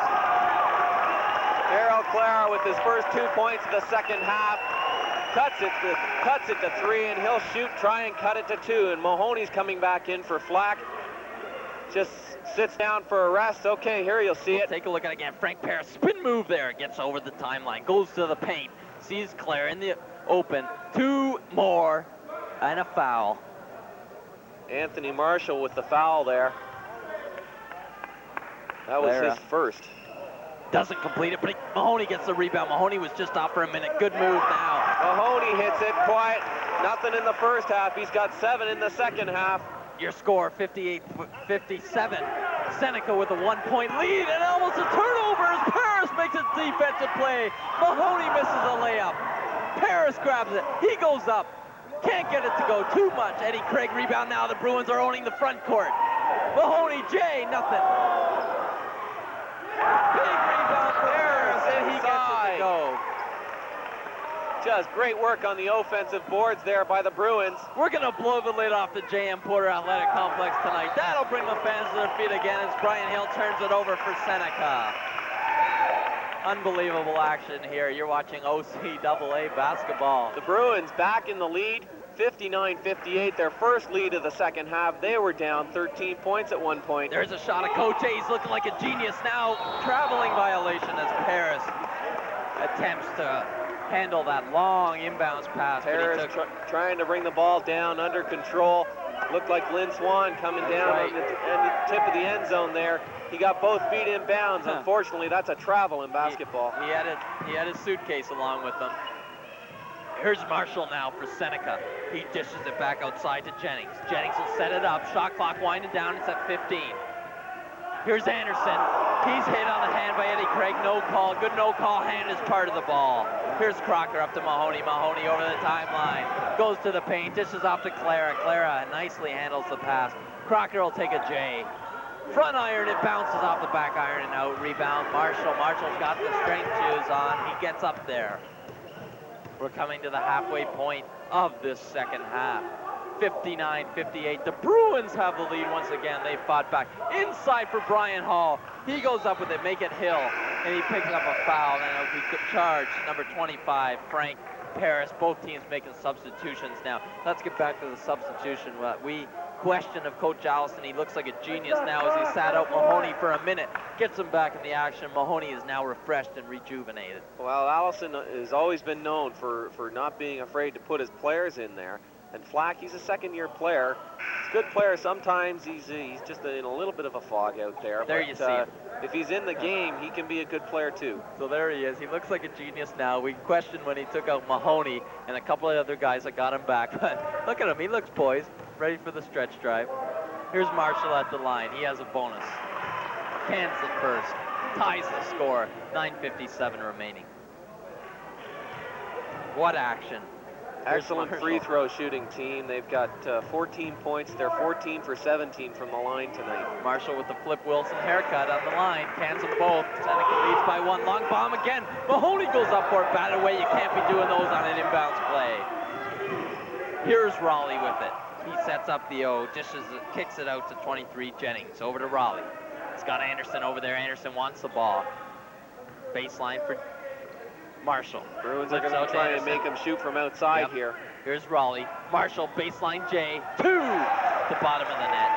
Darryl Clara with his first 2 points of the second half. Cuts it to 3, and he'll shoot, try and cut it to 2. And Mahoney's coming back in for Flack. Just sits down for a rest. Okay, here you'll see it. Take a look at it again. Frank Paris, spin move there. Gets over the timeline, goes to the paint, sees Claire in the open. 2 more, and a foul. Anthony Marshall with the foul there. That was his first. Doesn't complete it, but Mahoney gets the rebound. Mahoney was just off for a minute. Good move now. Mahoney hits it quiet. Nothing in the first half. He's got 7 in the second half. Your score, 58-57. Seneca with a 1-point lead, and almost a turnover as Paris makes a defensive play. Mahoney misses a layup. Paris grabs it. He goes up. Can't get it to go too much. Eddie Craig rebound now. The Bruins are owning the front court. Mahoney, Jay, nothing. Big rebound for Paris, and he gets it to go. Just great work on the offensive boards there by the Bruins. We're going to blow the lid off the J.M. Porter Athletic Complex tonight. That'll bring the fans to their feet again as Brian Hill turns it over for Seneca. Unbelievable action here. You're watching OCAA basketball. The Bruins back in the lead, 59-58, their first lead of the second half. They were down 13 points at one point. There's a shot of Coach A. He's looking like a genius now. Traveling violation as Paris attempts to handle that long inbounds pass. Paris trying to bring the ball down under control. Looked like Lynn Swan coming down on the tip of the end zone there. He got both feet in bounds. Unfortunately, that's a travel in basketball. He had his suitcase along with him. Here's Marshall now for Seneca. He dishes it back outside to Jennings. Jennings will set it up. Shot clock winding down. It's at 15. Here's Anderson. He's hit on the hand by Eddie Craig. No call. Good no call. Hand is part of the ball. Here's Crocker up to Mahoney. Mahoney over the timeline. Goes to the paint. Dishes off to Clara. Clara nicely handles the pass. Crocker will take a J. Front iron. It bounces off the back iron and out. Rebound. Marshall. Marshall's got the strength shoes on. He gets up there. We're coming to the halfway point of this second half. 59-58. The Bruins have the lead once again. They fought back. Inside for Brian Hall. He goes up with it. Make it Hill. And he picks up a foul. And it'll be charged. Number 25, Frank Paris. Both teams making substitutions now. Let's get back to the substitution. We question of Coach Allison. He looks like a genius now as he sat out Mahoney for a minute, gets him back in the action. Mahoney is now refreshed and rejuvenated. Well, Allison has always been known for not being afraid to put his players in there. And Flack, he's a second-year player. He's a good player. Sometimes he's just in a little bit of a fog out there. There but, you see him. If he's in the game, he can be a good player too. So there he is. He looks like a genius now. We questioned when he took out Mahoney and a couple of other guys that got him back. But look at him. He looks poised, ready for the stretch drive. Here's Marshall at the line. He has a bonus. Cans it first. Ties the score. 9:57 remaining. What action. Excellent free throw shooting team. They've got 14 points. They're 14 for 17 from the line tonight. Marshall with the Flip Wilson haircut on the line. Cans them both. Seneca leads by one. Long bomb again. Mahoney goes up for it. Batted away. You can't be doing those on an inbounds play. Here's Raleigh with it. He sets up the O. Dishes it, kicks it out to 23 Jennings. Over to Raleigh. He's got Anderson over there. Anderson wants the ball. Baseline for Marshall. Bruins are going to try and make him shoot from outside here. Here's Raleigh. Marshall, baseline J. 2! The bottom of the net.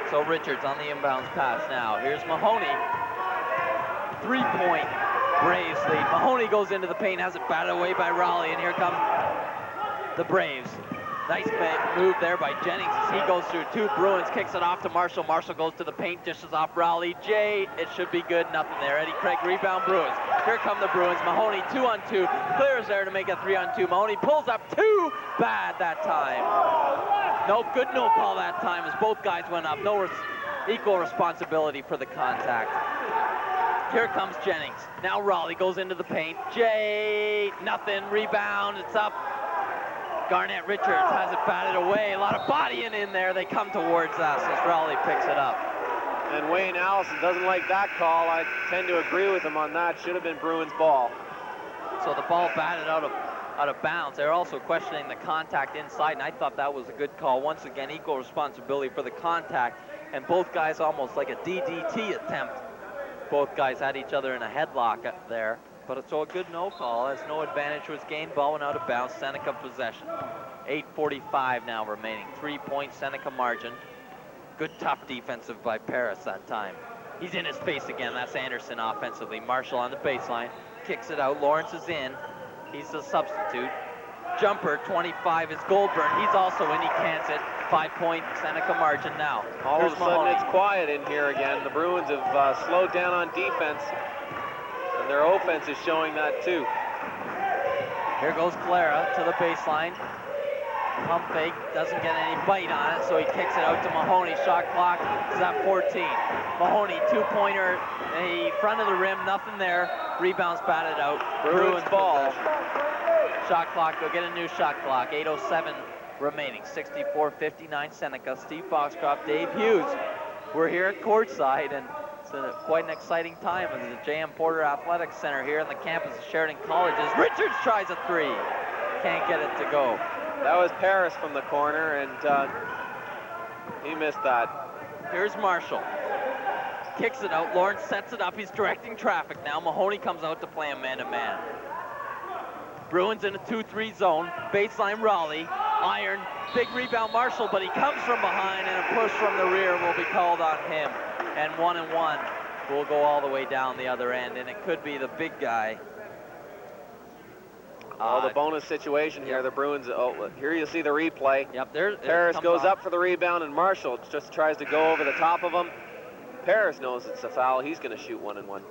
So Richards on the inbounds pass now. Here's Mahoney. 3-point Braves lead. Mahoney goes into the paint, has it batted away by Raleigh, and here come the Braves. Nice move there by Jennings as he goes through two. Bruins kicks it off to Marshall. Marshall goes to the paint, dishes off Raleigh. J, it should be good, nothing there. Eddie Craig rebound Bruins. Here come the Bruins. Mahoney 2-on-2. Clears there to make a 3-on-2. Mahoney pulls up two. Bad that time. Nope, good no call that time as both guys went up. No equal responsibility for the contact. Here comes Jennings. Now Raleigh goes into the paint. J, nothing. Rebound, it's up. Garnett Richards has it batted away. A lot of bodying in there. They come towards us as Raleigh picks it up. And Wayne Allison doesn't like that call. I tend to agree with him on that. Should have been Bruins ball. So the ball batted out of bounds. They're also questioning the contact inside, and I thought that was a good call. Once again, equal responsibility for the contact, and both guys almost like a DDT attempt. Both guys had each other in a headlock up there. But it's a good no call as no advantage was gained. Ball went out of bounds. Seneca possession. 8:45 now remaining. 3-point Seneca margin. Good tough defensive by Paris that time. He's in his face again. That's Anderson offensively. Marshall on the baseline. Kicks it out. Lawrence is in. He's the substitute. Jumper 25 is Goldburn. He's also in. He cans it. 5-point Seneca margin now. All of a sudden it's quiet in here again. The Bruins have slowed down on defense. And their offense is showing that too. Here goes Clara to the baseline. Pump fake, doesn't get any bite on it, so he kicks it out to Mahoney. Shot clock is at 14. Mahoney, two-pointer, the front of the rim, nothing there. Rebounds batted out. Bruins ball. Shot clock, they'll get a new shot clock. 8:07 remaining. 64-59 Seneca. Steve Foxcroft, Dave Hughes. We're here at courtside, and quite an exciting time at the J.M. Porter Athletic Center here on the campus of Sheridan College as Richards tries a three. Can't get it to go. That was Paris from the corner, and he missed that. Here's Marshall. Kicks it out. Lawrence sets it up. He's directing traffic now. Mahoney comes out to play a man-to-man. Bruins in a 2-3 zone. Baseline Raleigh. Iron. Big rebound Marshall, but he comes from behind, and a push from the rear will be called on him. And 1-1 will go all the way down the other end, and it could be the big guy. The bonus situation here, the Bruins, here you see the replay. Yep, Paris goes up for the rebound, and Marshall just tries to go over the top of him. Paris knows it's a foul. He's going to shoot 1-1.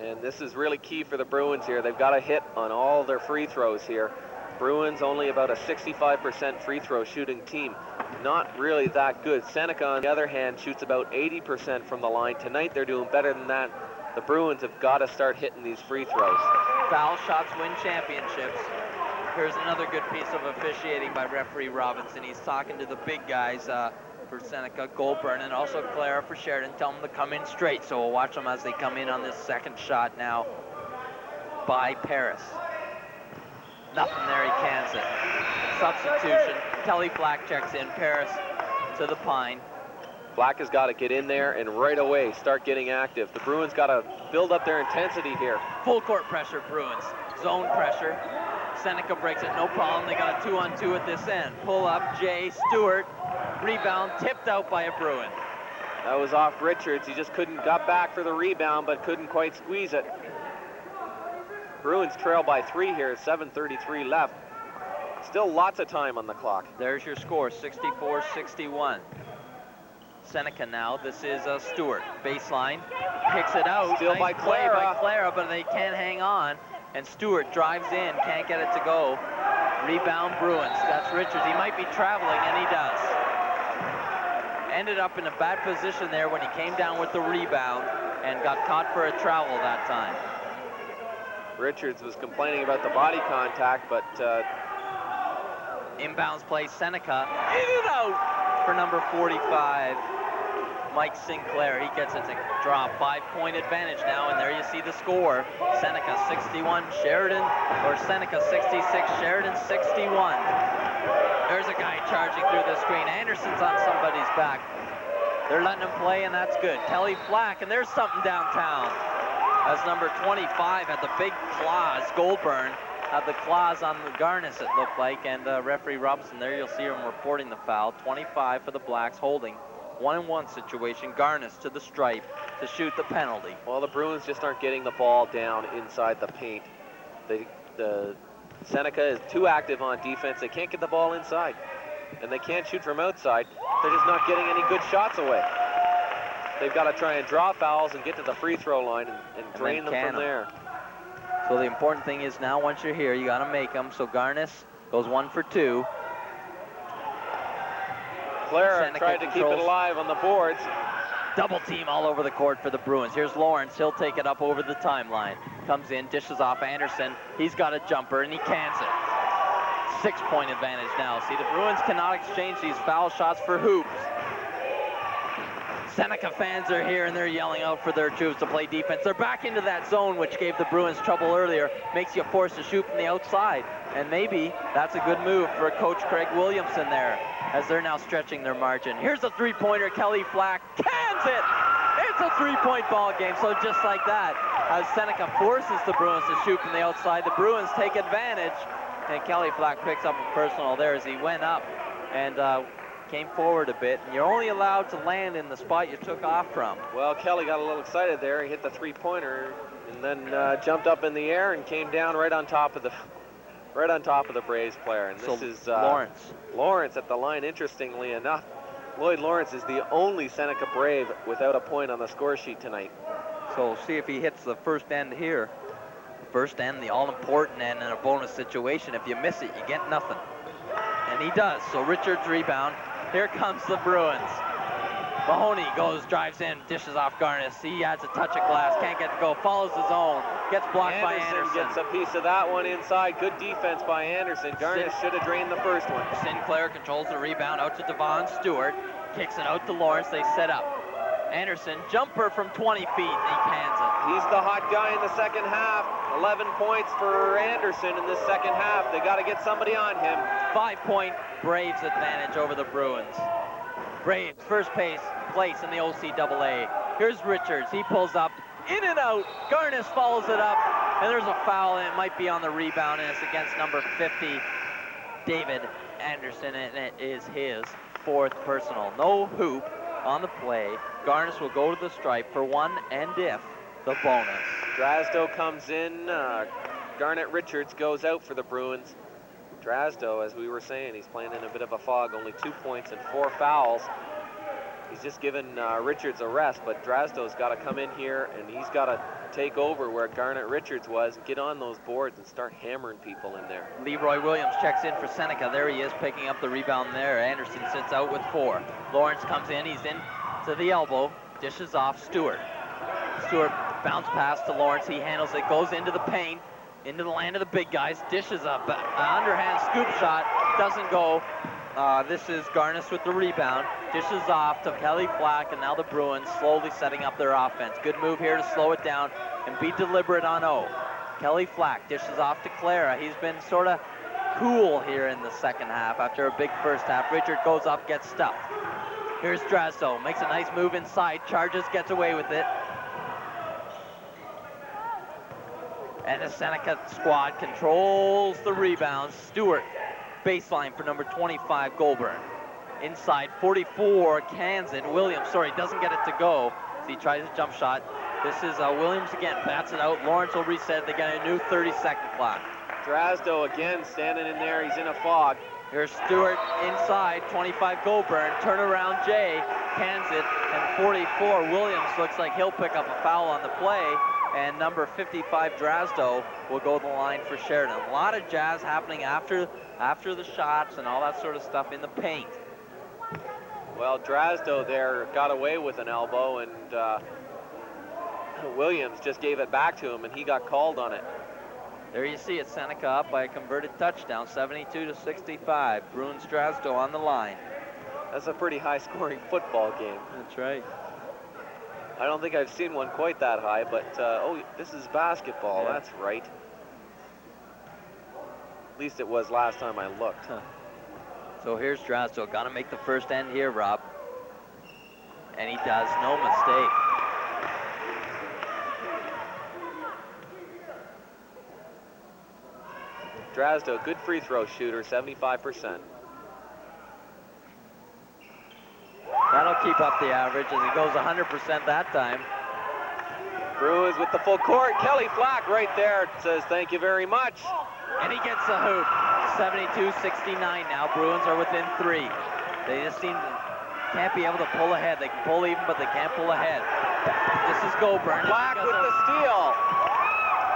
And this is really key for the Bruins here. They've got to hit on all their free throws here. Bruins only about a 65% free throw shooting team. Not really that good. Seneca, on the other hand, shoots about 80% from the line. Tonight they're doing better than that. The Bruins have got to start hitting these free throws. Foul shots win championships. Here's another good piece of officiating by referee Robinson. He's talking to the big guys for Seneca, Goldburn, and also Clara for Sheridan. Tell them to come in straight, so we'll watch them as they come in on this second shot now by Paris. Nothing there, he cans it. Substitution, Kelly Black checks in, Paris to the pine. Black has got to get in there and right away start getting active. The Bruins got to build up their intensity here. Full court pressure, Bruins. Zone pressure. Seneca breaks it, no problem. They got a 2-on-2 at this end. Pull up, Jay Stewart, rebound, tipped out by a Bruin. That was off Richards. He just got back for the rebound, but couldn't quite squeeze it. Bruins trail by 3 here, 7:33 left. Still lots of time on the clock. There's your score, 64-61. Seneca now, this is Stewart. Baseline, picks it out. Still nice by play Clara. by Clara, but they can't hang on. And Stewart drives in, can't get it to go. Rebound Bruins, that's Richards. He might be traveling, and he does. Ended up in a bad position there when he came down with the rebound and got caught for a travel that time. Richards was complaining about the body contact, but inbounds play, Seneca, in and out for number 45, Mike Sinclair. He gets it to draw a 5-point advantage now, and there you see the score. Seneca 61, Seneca 66, Sheridan 61. There's a guy charging through the screen. Anderson's on somebody's back. They're letting him play, and that's good. Kelly Flack, and there's something downtown. As number 25 had the big claws, Goldburn had the claws on the Garnis, it looked like, and referee Robinson, there you'll see him reporting the foul. 25 for the Blacks, holding. 1-on-1 situation, Garnis to the stripe to shoot the penalty. Well, the Bruins just aren't getting the ball down inside the paint. The Seneca is too active on defense. They can't get the ball inside, and they can't shoot from outside. They're just not getting any good shots away. They've got to try and draw fouls and get to the free throw line and drain them from there. So the important thing is now, once you're here, you got to make them. So Garnis goes 1 for 2. Clara tried to keep it alive on the boards. Double team all over the court for the Bruins. Here's Lawrence. He'll take it up over the timeline. Comes in, dishes off Anderson. He's got a jumper, and he cans it. 6-point advantage now. See, the Bruins cannot exchange these foul shots for hoops. Seneca fans are here, and they're yelling out for their troops to play defense. They're back into that zone, which gave the Bruins trouble earlier. Makes you forced to shoot from the outside. And maybe that's a good move for Coach Craig Williamson there, as they're now stretching their margin. Here's a 3-pointer. Kelly Flack cans it. It's a 3-point ball game. So just like that, as Seneca forces the Bruins to shoot from the outside, the Bruins take advantage. And Kelly Flack picks up a personal there as he went up and came forward a bit. And you're only allowed to land in the spot you took off from. Well, Kelly got a little excited there. He hit the 3-pointer and then jumped up in the air and came down right on top of the Braves player. And this is Lawrence. Lawrence at the line. Interestingly enough, Lloyd Lawrence is the only Seneca Brave without a point on the score sheet tonight. So we'll see if he hits the first end here. First end, the all-important end in a bonus situation. If you miss it, you get nothing. And he does. So Richards rebound. Here comes the Bruins. Mahoney drives in, dishes off Garnis. He adds a touch of glass, can't get to go, follows his own, gets blocked by Anderson. Gets a piece of that one inside. Good defense by Anderson. Garnis should have drained the first one. Sinclair controls the rebound out to Devon Stewart. Kicks it out to Lawrence. They set up. Anderson, jumper from 20 feet. He cans it. He's the hot guy in the second half. 11 points for Anderson in the second half. They got to get somebody on him. 5-point Braves advantage over the Bruins. Braves first place in the OCAA. Here's Richards. He pulls up, in and out. Garnis follows it up, and there's a foul, and it might be on the rebound, and it's against number 50, David Anderson, and it is his 4th personal. No hoop on the play. Garnis will go to the stripe for 1, and if the bonus. Drasdo comes in. Garnet Richards goes out for the Bruins. Drasdo, as we were saying, he's playing in a bit of a fog. Only 2 points and 4 fouls. He's just given Richards a rest, but Drasdo's got to come in here, and he's got to take over where Garnet Richards was, get on those boards and start hammering people in there. Leroy Williams checks in for Seneca. There he is, picking up the rebound there. Anderson sits out with 4. Lawrence comes in. He's in to the elbow. Dishes off Stewart. Stewart bounce pass to Lawrence. He handles it, goes into the paint, into the land of the big guys. Dishes up, underhand scoop shot. Doesn't go. This is Garnis with the rebound. Dishes off to Kelly Flack, and now the Bruins slowly setting up their offense. Good move here to slow it down and be deliberate on O. Kelly Flack dishes off to Clara. He's been sort of cool here in the second half after a big first half. Richard goes up, gets stuffed. Here's Drasdo, makes a nice move inside, charges, gets away with it. And the Seneca squad controls the rebound. Stewart, baseline for number 25, Goulburn. Inside 44, cans it. Williams, doesn't get it to go. So he tries a jump shot. This is Williams again, bats it out. Lawrence will reset. They get a new 30-second clock. Drasdo again standing in there. He's in a fog. Here's Stewart inside, 25 Goulburn. Turnaround Jay, cans it. And 44, Williams looks like he'll pick up a foul on the play. And number 55, Drasdo, will go to the line for Sheridan. A lot of jazz happening after the shots and all that sort of stuff in the paint. Well, Drasdo there got away with an elbow, and Williams just gave it back to him, and he got called on it. There you see it, Seneca up by a converted touchdown, 72-65. Bruins Drasdo on the line. That's a pretty high-scoring football game. That's right. I don't think I've seen one quite that high, but oh, this is basketball. Yeah. That's right. At least it was last time I looked. So here's Drasdo, got to make the first end here, Rob. And he does, no mistake. Drasdo, good free throw shooter, 75%. That'll keep up the average as he goes 100% that time. Bruins with the full court. Kelly Flack right there says thank you very much. And he gets the hoop. 72-69 now. Bruins are within 3. They just can't be able to pull ahead. They can pull even, but they can't pull ahead. This is Goulburn. Flack with the steal.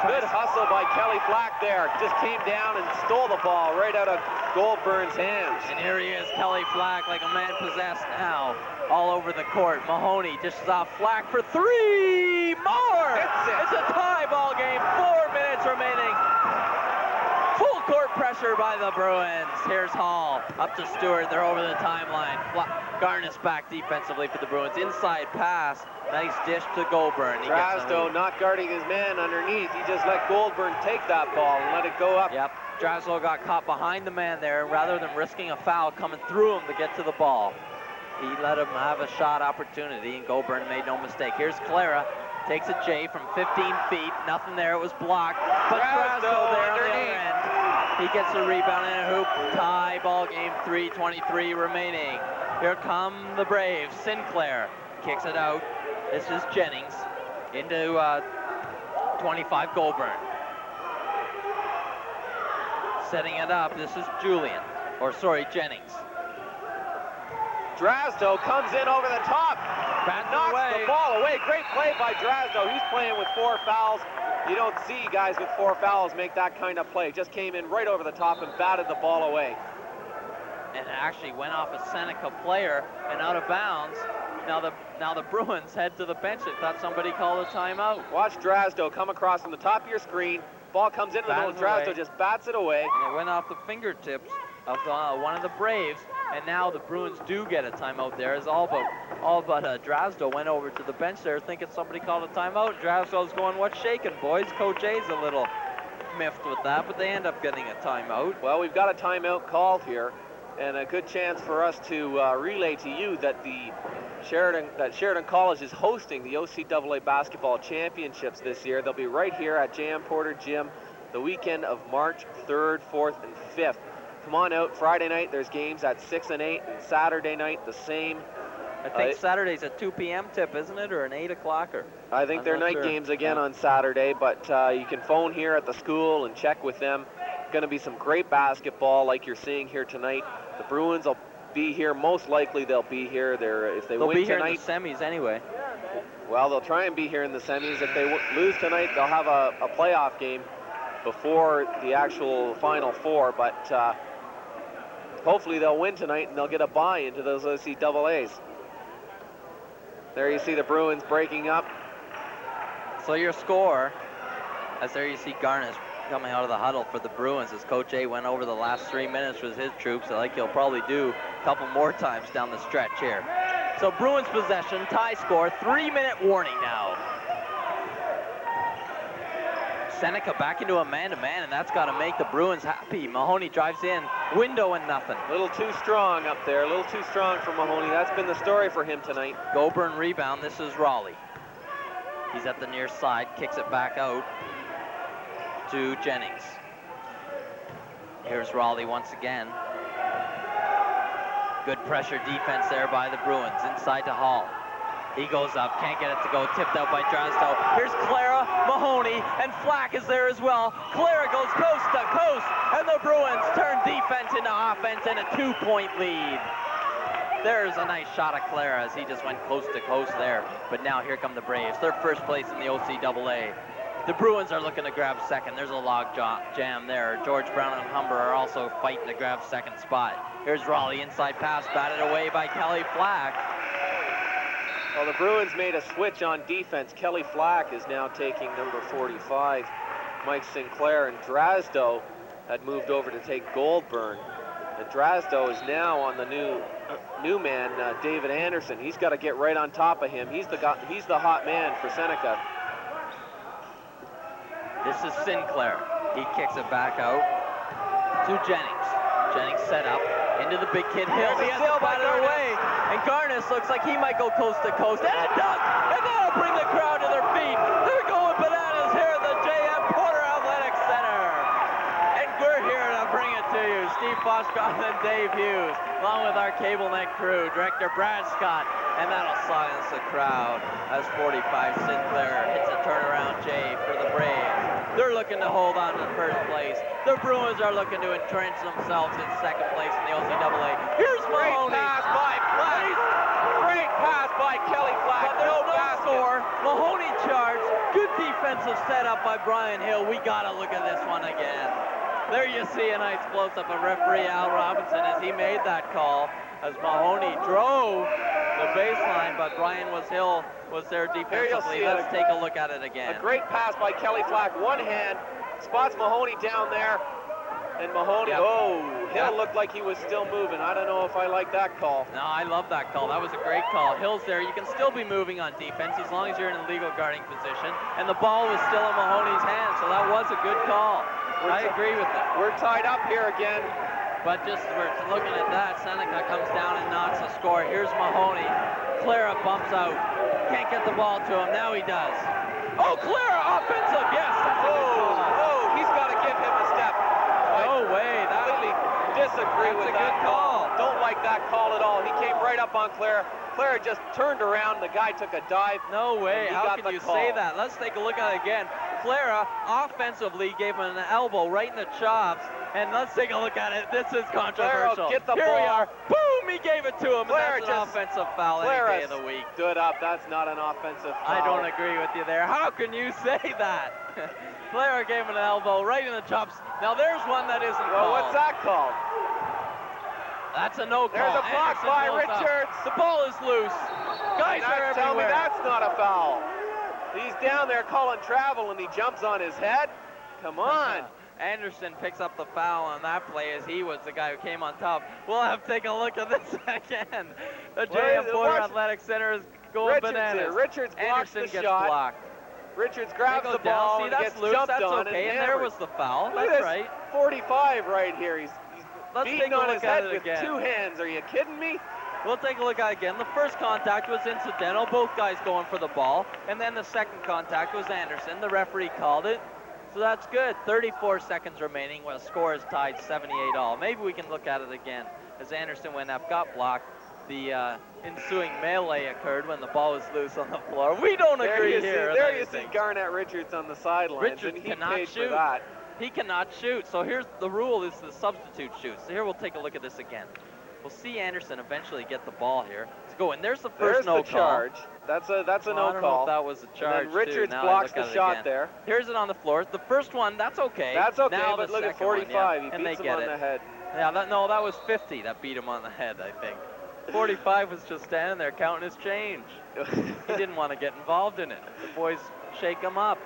Good hustle by Kelly Flack there. Just came down and stole the ball right out of Goulburn's hands. And here he is, Kelly Flack, like a man possessed now, all over the court. Mahoney dishes off Flack for 3 more. It's a tie ball game, 4 minutes remaining. Full court pressure by the Bruins. Here's Hall, up to Stewart, they're over the timeline. Garnis back defensively for the Bruins. Inside pass, nice dish to Goulburn. Drasdo not guarding his man underneath. He just let Goulburn take that ball and let it go up. Yep, Drasdo got caught behind the man there, and rather than risking a foul coming through him to get to the ball, he let him have a shot opportunity, and Goulburn made no mistake. Here's Clara, takes a J from 15 feet, nothing there, it was blocked, but Drasdo there on the other end. He gets a rebound and a hoop, tie ball game, 3:23 remaining. Here come the Braves. Sinclair kicks it out. This is Jennings into 25 Goulburn. Setting it up, this is Jennings. Drasdo comes in over the top, knocks away. the ball away. Great play by Drasdo. He's playing with 4 fouls. You don't see guys with 4 fouls make that kind of play. Just came in right over the top and batted the ball away. And it actually went off a Seneca player and out of bounds. Now the Bruins head to the bench. They thought somebody called a timeout. Watch Drasdo come across from the top of your screen. Ball comes into the middle. Drasdo just bats it away. And it went off the fingertips of one of the Braves. And now the Bruins do get a timeout there. As all but Drasdo went over to the bench there thinking somebody called a timeout. Drasdo's going, what's shaking, boys? Coach A's a little miffed with that, but they end up getting a timeout. Well, we've got a timeout called here, and a good chance for us to relay to you that Sheridan College is hosting the OCAA basketball championships this year. They'll be right here at J.M. Porter Gym the weekend of March 3rd, 4th, and 5th. Come on out. Friday night there's games at 6 and 8, and Saturday night the same. I think Saturday's a 2 p.m. tip, isn't it, or an 8 o'clocker? I think they're night games again on Saturday, but you can phone here at the school and check with them. Going to be some great basketball like you're seeing here tonight. The Bruins will be here. Most likely they'll be here. If they win tonight, here in the semis anyway. Well, they'll try and be here in the semis. If they lose tonight, they'll have a playoff game before the actual Final Four, but hopefully they'll win tonight and they'll get a bye into those OCAAs. There you see the Bruins breaking up. So your score, as there you see Garnis coming out of the huddle for the Bruins as Coach A went over the last 3 minutes with his troops, like he'll probably do a couple more times down the stretch here. So Bruins possession, tie score, 3-minute warning now. Seneca back into a man-to-man, and that's got to make the Bruins happy. Mahoney drives in, window and nothing. A little too strong up there, a little too strong for Mahoney. That's been the story for him tonight. Goulburn rebound, this is Raleigh. He's at the near side, kicks it back out. to Jennings. Here's Raleigh once again. Good pressure defense there by the Bruins. Inside to Hall. He goes up, can't get it to go, tipped out by Drasdo. Here's Clara, Mahoney, and Flack is there as well. Clara goes coast to coast, and the Bruins turn defense into offense and a 2-point lead. There's a nice shot of Clara as he just went coast to coast there. But now here come the Braves. They're first place in the OCAA. The Bruins are looking to grab second. There's a log jam there. George Brown and Humber are also fighting to grab second spot. Here's Raleigh, inside pass, batted away by Kelly Flack. Well, the Bruins made a switch on defense. Kelly Flack is now taking number 45, Mike Sinclair, and Drasdo had moved over to take Goldburn. And Drasdo is now on the new man, David Anderson. He's got to get right on top of him. He's the hot man for Seneca. This is Sinclair. He kicks it back out to Jennings. Jennings set up into the big kid Hill. He has it batted away. And Garnis looks like he might go coast to coast. And it does! And that'll bring the crowd to their feet. They're going bananas here at the J.M. Porter Athletic Center. And we're here to bring it to you. Steve Foshcroft and Dave Hughes, along with our CableNet crew, Director Brad Scott. And that'll silence the crowd as 45 Sinclair hits a turnaround J for the Braves. They're looking to hold on to first place. The Bruins are looking to entrench themselves in second place in the OCAA. Here's Mahoney. Great pass by Flack. Great pass by Kelly Flack. But there's no score. Mahoney charged. Good defensive setup by Brian Hill. We got to look at this one again. There you see a nice close-up of referee Al Robinson as he made that call, as Mahoney drove the baseline, but Brian Hill was there defensively. Let's take a look at it again. A great pass by Kelly Flack. One hand, spots Mahoney down there, and Mahoney, Hill looked like he was still moving. I don't know if I like that call. No, I love that call. That was a great call. Hill's there. You can still be moving on defense as long as you're in a legal guarding position, and the ball was still in Mahoney's hand, so that was a good call. I agree with that. We're tied up here again. But just we're looking at that, Seneca comes down and knocks the score. Here's Mahoney. Clara bumps out. Can't get the ball to him. Now he does. Oh, Clara, offensive. Yes, that's a good call. He's got to give him a step. No way. I completely disagree with that call. Don't like that call at all. He came right up on Clara. Clara just turned around. The guy took a dive. No way. How can you say that? Let's take a look at it again. Clara offensively gave him an elbow right in the chops. And let's take a look at it. This is controversial. Get the Here ball. we are. Boom! He gave it to him. Clara and that's an offensive foul any day of the week. Stood up. That's not an offensive foul. I don't agree with you there. How can you say that? Clara gave him an elbow right in the chops. Now there's one that isn't called. What's that called? That's a no call. There's a block by Richards. The ball is loose. Guys are everywhere. Tell me that's not a foul. He's down there calling travel and he jumps on his head. Come on. Anderson picks up the foul on that play as he was the guy who came on top. We'll have to take a look at this again. The J.M. Porter Athletic Center is going bananas. Richards blocks Anderson the gets shot. blocked. Richards grabs the ball and gets loose. jumped That's on. Okay. And there was the foul. Look That's right. 45 right here. He's beating on his head with again. two hands. Are you kidding me? We'll take a look at it again. The first contact was incidental. Both guys going for the ball. And then the second contact was Anderson. The referee called it. So that's good. 34 seconds remaining when the score is tied 78-all. Maybe we can look at it again. As Anderson went up, got blocked. The ensuing melee occurred when the ball was loose on the floor. We don't agree here. There you see Garnett Richards on the sidelines. Richards and he cannot paid shoot. For that. He cannot shoot. So here's the rule: is the substitute shoots. So here we'll take a look at this again. We'll see Anderson eventually get the ball here. Let's go in. There's the first no call. Charge. That's a no call. I don't know if that was a charge. And then Richards blocks the shot there. Here's it on the floor. The first one, that's okay. That's okay. Now but look at 45. One, yeah. He beats him on the head. Yeah, that was 50 that beat him on the head, I think. 45 was just standing there counting his change. He didn't want to get involved in it. The boys shake him up.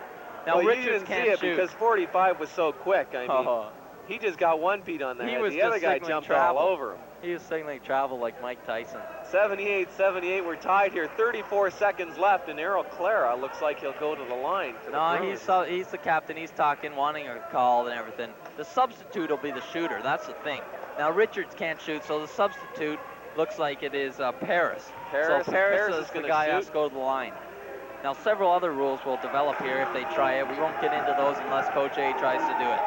Now Richards can't shoot because 45 was so quick. I mean, he just got one beat on the head. The other guy jumped all over him. He was signaling travel like Mike Tyson. 78-78, we're tied here. 34 seconds left, and Errol Clara looks like he'll go to the line for the Bruins. He's the captain. He's talking, wanting a call and everything. The substitute will be the shooter. That's the thing. Now Richards can't shoot, so the substitute looks like it is Paris. So Paris is the guy who has to go to the line. Now, several other rules will develop here if they try it. We won't get into those unless Coach A tries to do it.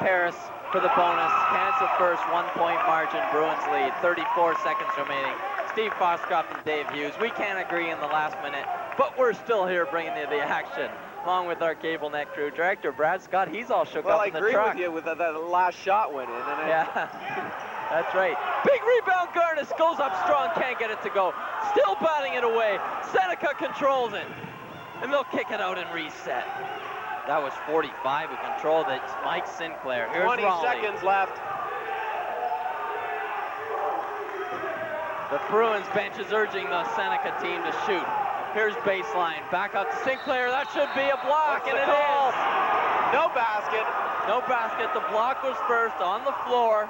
Paris for the bonus. Cancer first, 1-point margin. Bruins lead. 34 seconds remaining. Steve Foxcroft and Dave Hughes. We can't agree in the last minute, but we're still here bringing you the action, along with our cable net crew. Director Brad Scott, he's all shook up in the truck. Well, I agree with you with that last shot went in. And yeah, that's right. Big rebound, Garnis goes up strong, can't get it to go. Still batting it away. Seneca controls it, and they'll kick it out and reset. That was 45 who controlled it. Mike Sinclair. Here's 20 Raleigh. seconds left. The Bruins bench is urging the Seneca team to shoot. Here's baseline. Back up to Sinclair. That should be a block, and it is. No basket. No basket. The block was first on the floor.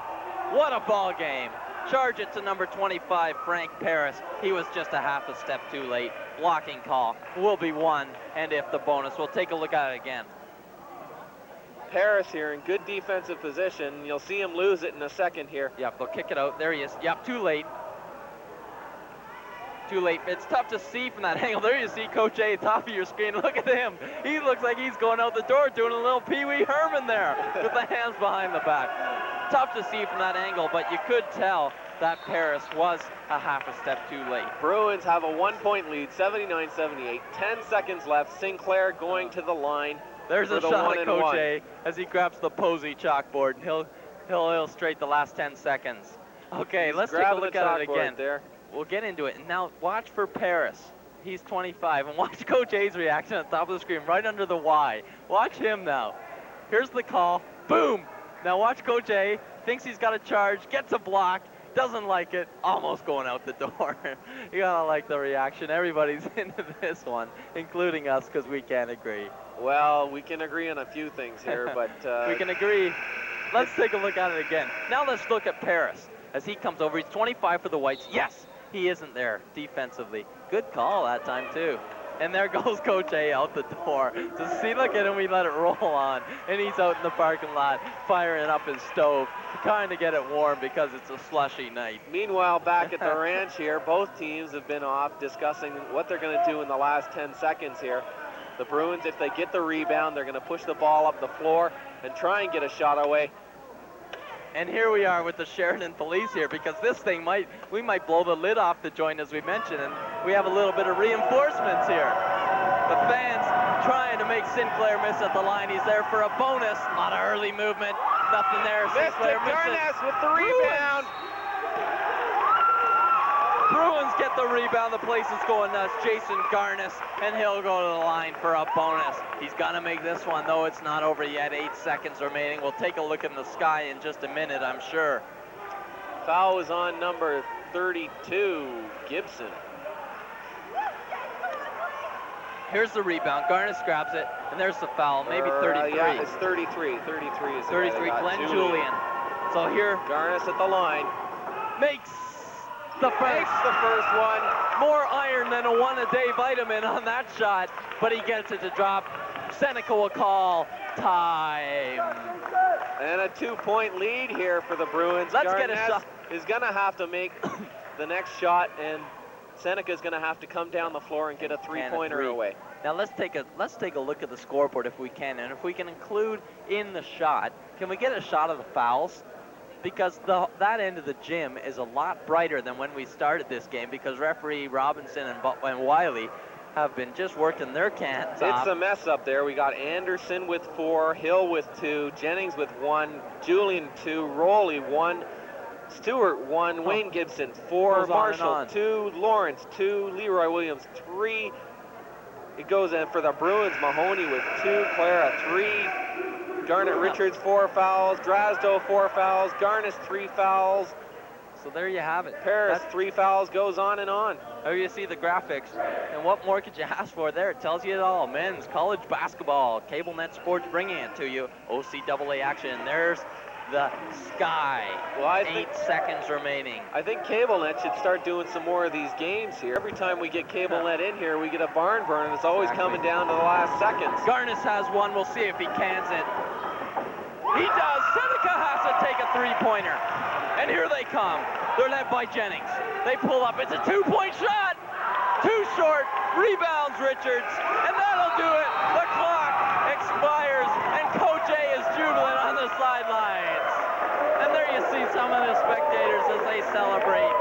What a ball game. Charge it to number 25, Frank Paris. He was just a half a step too late. Blocking call will be one, and if the bonus, we'll take a look at it again. Paris here in good defensive position. You'll see him lose it in a second here. Yep, they'll kick it out. There he is. Yep, too late. Too late. It's tough to see from that angle. There you see Coach A, top of your screen. Look at him. He looks like he's going out the door doing a little Pee Wee Herman there with the hands behind the back. Tough to see from that angle, but you could tell that Paris was a half a step too late. Bruins have a 1-point lead, 79-78. 10 seconds left. Sinclair going to the line. There's a shot at Coach A as he grabs the Posey chalkboard. He'll illustrate the last 10 seconds. Okay, let's take a look at it again. There. We'll get into it. And now watch for Paris. He's 25. And watch Coach A's reaction at the top of the screen, right under the Y. Watch him now. Here's the call. Boom! Now watch Coach A. Thinks he's got a charge, gets a block, doesn't like it, almost going out the door. You gotta like the reaction. Everybody's into this one, including us, because we can't agree. Well, we can agree on a few things here, but... we can agree. Let's take a look at it again. Now let's look at Paris as he comes over. He's 25 for the Whites. Yes, he isn't there defensively. Good call that time, too. And there goes Coach A out the door. So see, look at him, we let it roll on. And he's out in the parking lot firing up his stove, trying to get it warm because it's a slushy night. Meanwhile, back at the ranch here, both teams have been off discussing what they're going to do in the last 10 seconds here. The Bruins, if they get the rebound, they're going to push the ball up the floor and try and get a shot away. And here we are with the Sheridan police here, because this thing we might blow the lid off the joint, as we mentioned, and we have a little bit of reinforcements here. The fans trying to make Sinclair miss at the line. He's there for a bonus. A lot of early movement. Nothing there. Sinclair misses. Garnis with the rebound. Bruins get the rebound. The place is going nuts. Jason Garnis, and he'll go to the line for a bonus. He's gonna make this one, though it's not over yet. 8 seconds remaining. We'll take a look in the sky in just a minute, I'm sure. Foul is on number 32, Gibson. Here's the rebound. Garnis grabs it, and there's the foul. Maybe 33. Yeah, it's 33. 33 is 33. Glenn Julian. So here, Garnis at the line. Makes the first one. More iron than a one-a-day vitamin on that shot, but he gets it to drop. Seneca will call time. And a 2-point lead here for the Bruins. Let's get a shot. Is going to have to make the next shot, and Seneca's going to have to come down the floor and get a three-pointer away. Now let's take a look at the scoreboard if we can, and if we can include in the shot, can we get a shot of the fouls? Because that end of the gym is a lot brighter than when we started this game, because referee Robinson and Wiley have been just working their cans off. It's a mess up there. We got Anderson with 4, Hill with 2, Jennings with 1, Julian 2, Rowley 1, Stewart 1, Wayne Gibson 4, Marshall 2, Lawrence 2, Leroy Williams 3. It goes in for the Bruins, Mahoney with 2, Clara 3. Garnet Richards 4 fouls, Drasdo 4 fouls, Garnis 3 fouls. So there you have it. Paris 3 fouls, goes on and on. There you see the graphics, and what more could you ask for there? It tells you it all. Men's college basketball, CableNet Sports bringing it to you. OCAA action. There's the sky. Well, 8 seconds remaining. I think CableNet should start doing some more of these games here. Every time we get CableNet in here, we get a barn burn, and it's always coming down to the last seconds. Garnis has one. We'll see if he cans it. He does. Seneca has to take a three-pointer. And here they come. They're led by Jennings. They pull up. It's a 2-point shot. Too short. Rebounds Richards, and that'll do it. The clock expires, and Coach A is jubilant on the sidelines. And there you see some of the spectators as they celebrate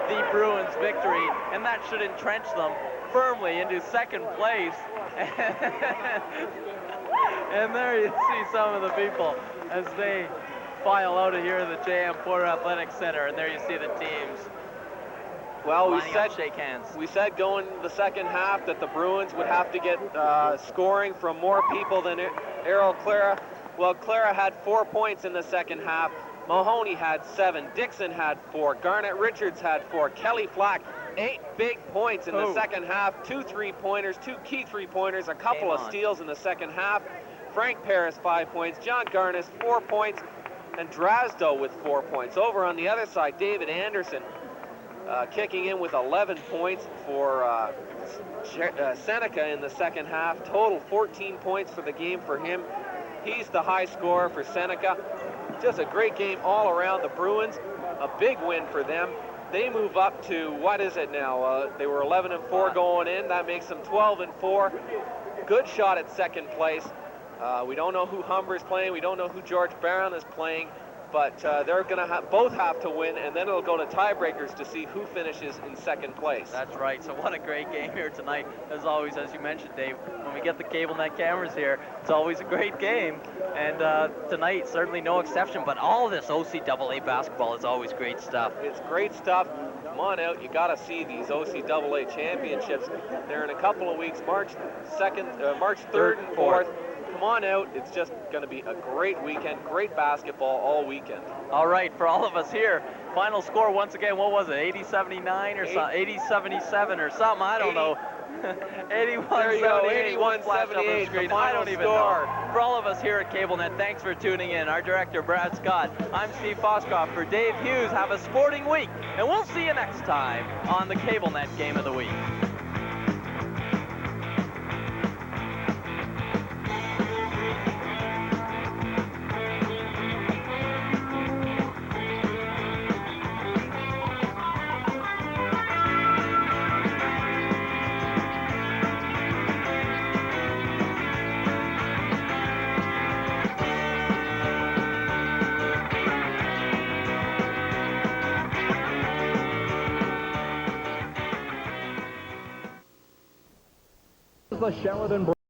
the Bruins' victory, and that should entrench them firmly into second place. And there you see some of the people as they file out of here in the J.M. Porter Athletic Center, and there you see the teams. Well, shake hands. We said going the second half that the Bruins would have to get scoring from more people than Errol Clara. Well, Clara had 4 points in the second half. Mahoney had 7. Dixon had 4. Garnett Richards had 4. Kelly Flack, 8 big points in the second half. 2 3-pointers, 2 key 3-pointers, a couple of steals in the second half. Frank Paris, 5 points. John Garnis, 4 points. And Drasdo with 4 points. Over on the other side, David Anderson kicking in with 11 points for Seneca in the second half. Total 14 points for the game for him. He's the high scorer for Seneca. Just a great game all around. The Bruins, a big win for them. They move up to, what is it now? They were 11-4 going in. That makes them 12-4. Good shot at second place. We don't know who Humber's playing. We don't know who George Barron is playing. But they're going to both have to win, and then it'll go to tiebreakers to see who finishes in second place. That's right. So what a great game here tonight. As always, as you mentioned, Dave, when we get the cable net cameras here, it's always a great game. And tonight, certainly no exception. But all this OCAA basketball is always great stuff. It's great stuff. Come on out. You got to see these OCAA championships. They're in a couple of weeks, March 3rd and 4th. Come on out. It's just going to be a great weekend, great basketball all weekend. All right, for all of us here, final score once again, what was it, 80-79 or something, 80-77 or something, I don't know. 81-78, 81-78, I don't even know. For all of us here at CableNet, thanks for tuning in. Our director, Brad Scott. I'm Steve Foskroff. For Dave Hughes, have a sporting week, and we'll see you next time on the CableNet Game of the Week. The Sheridan Bruins.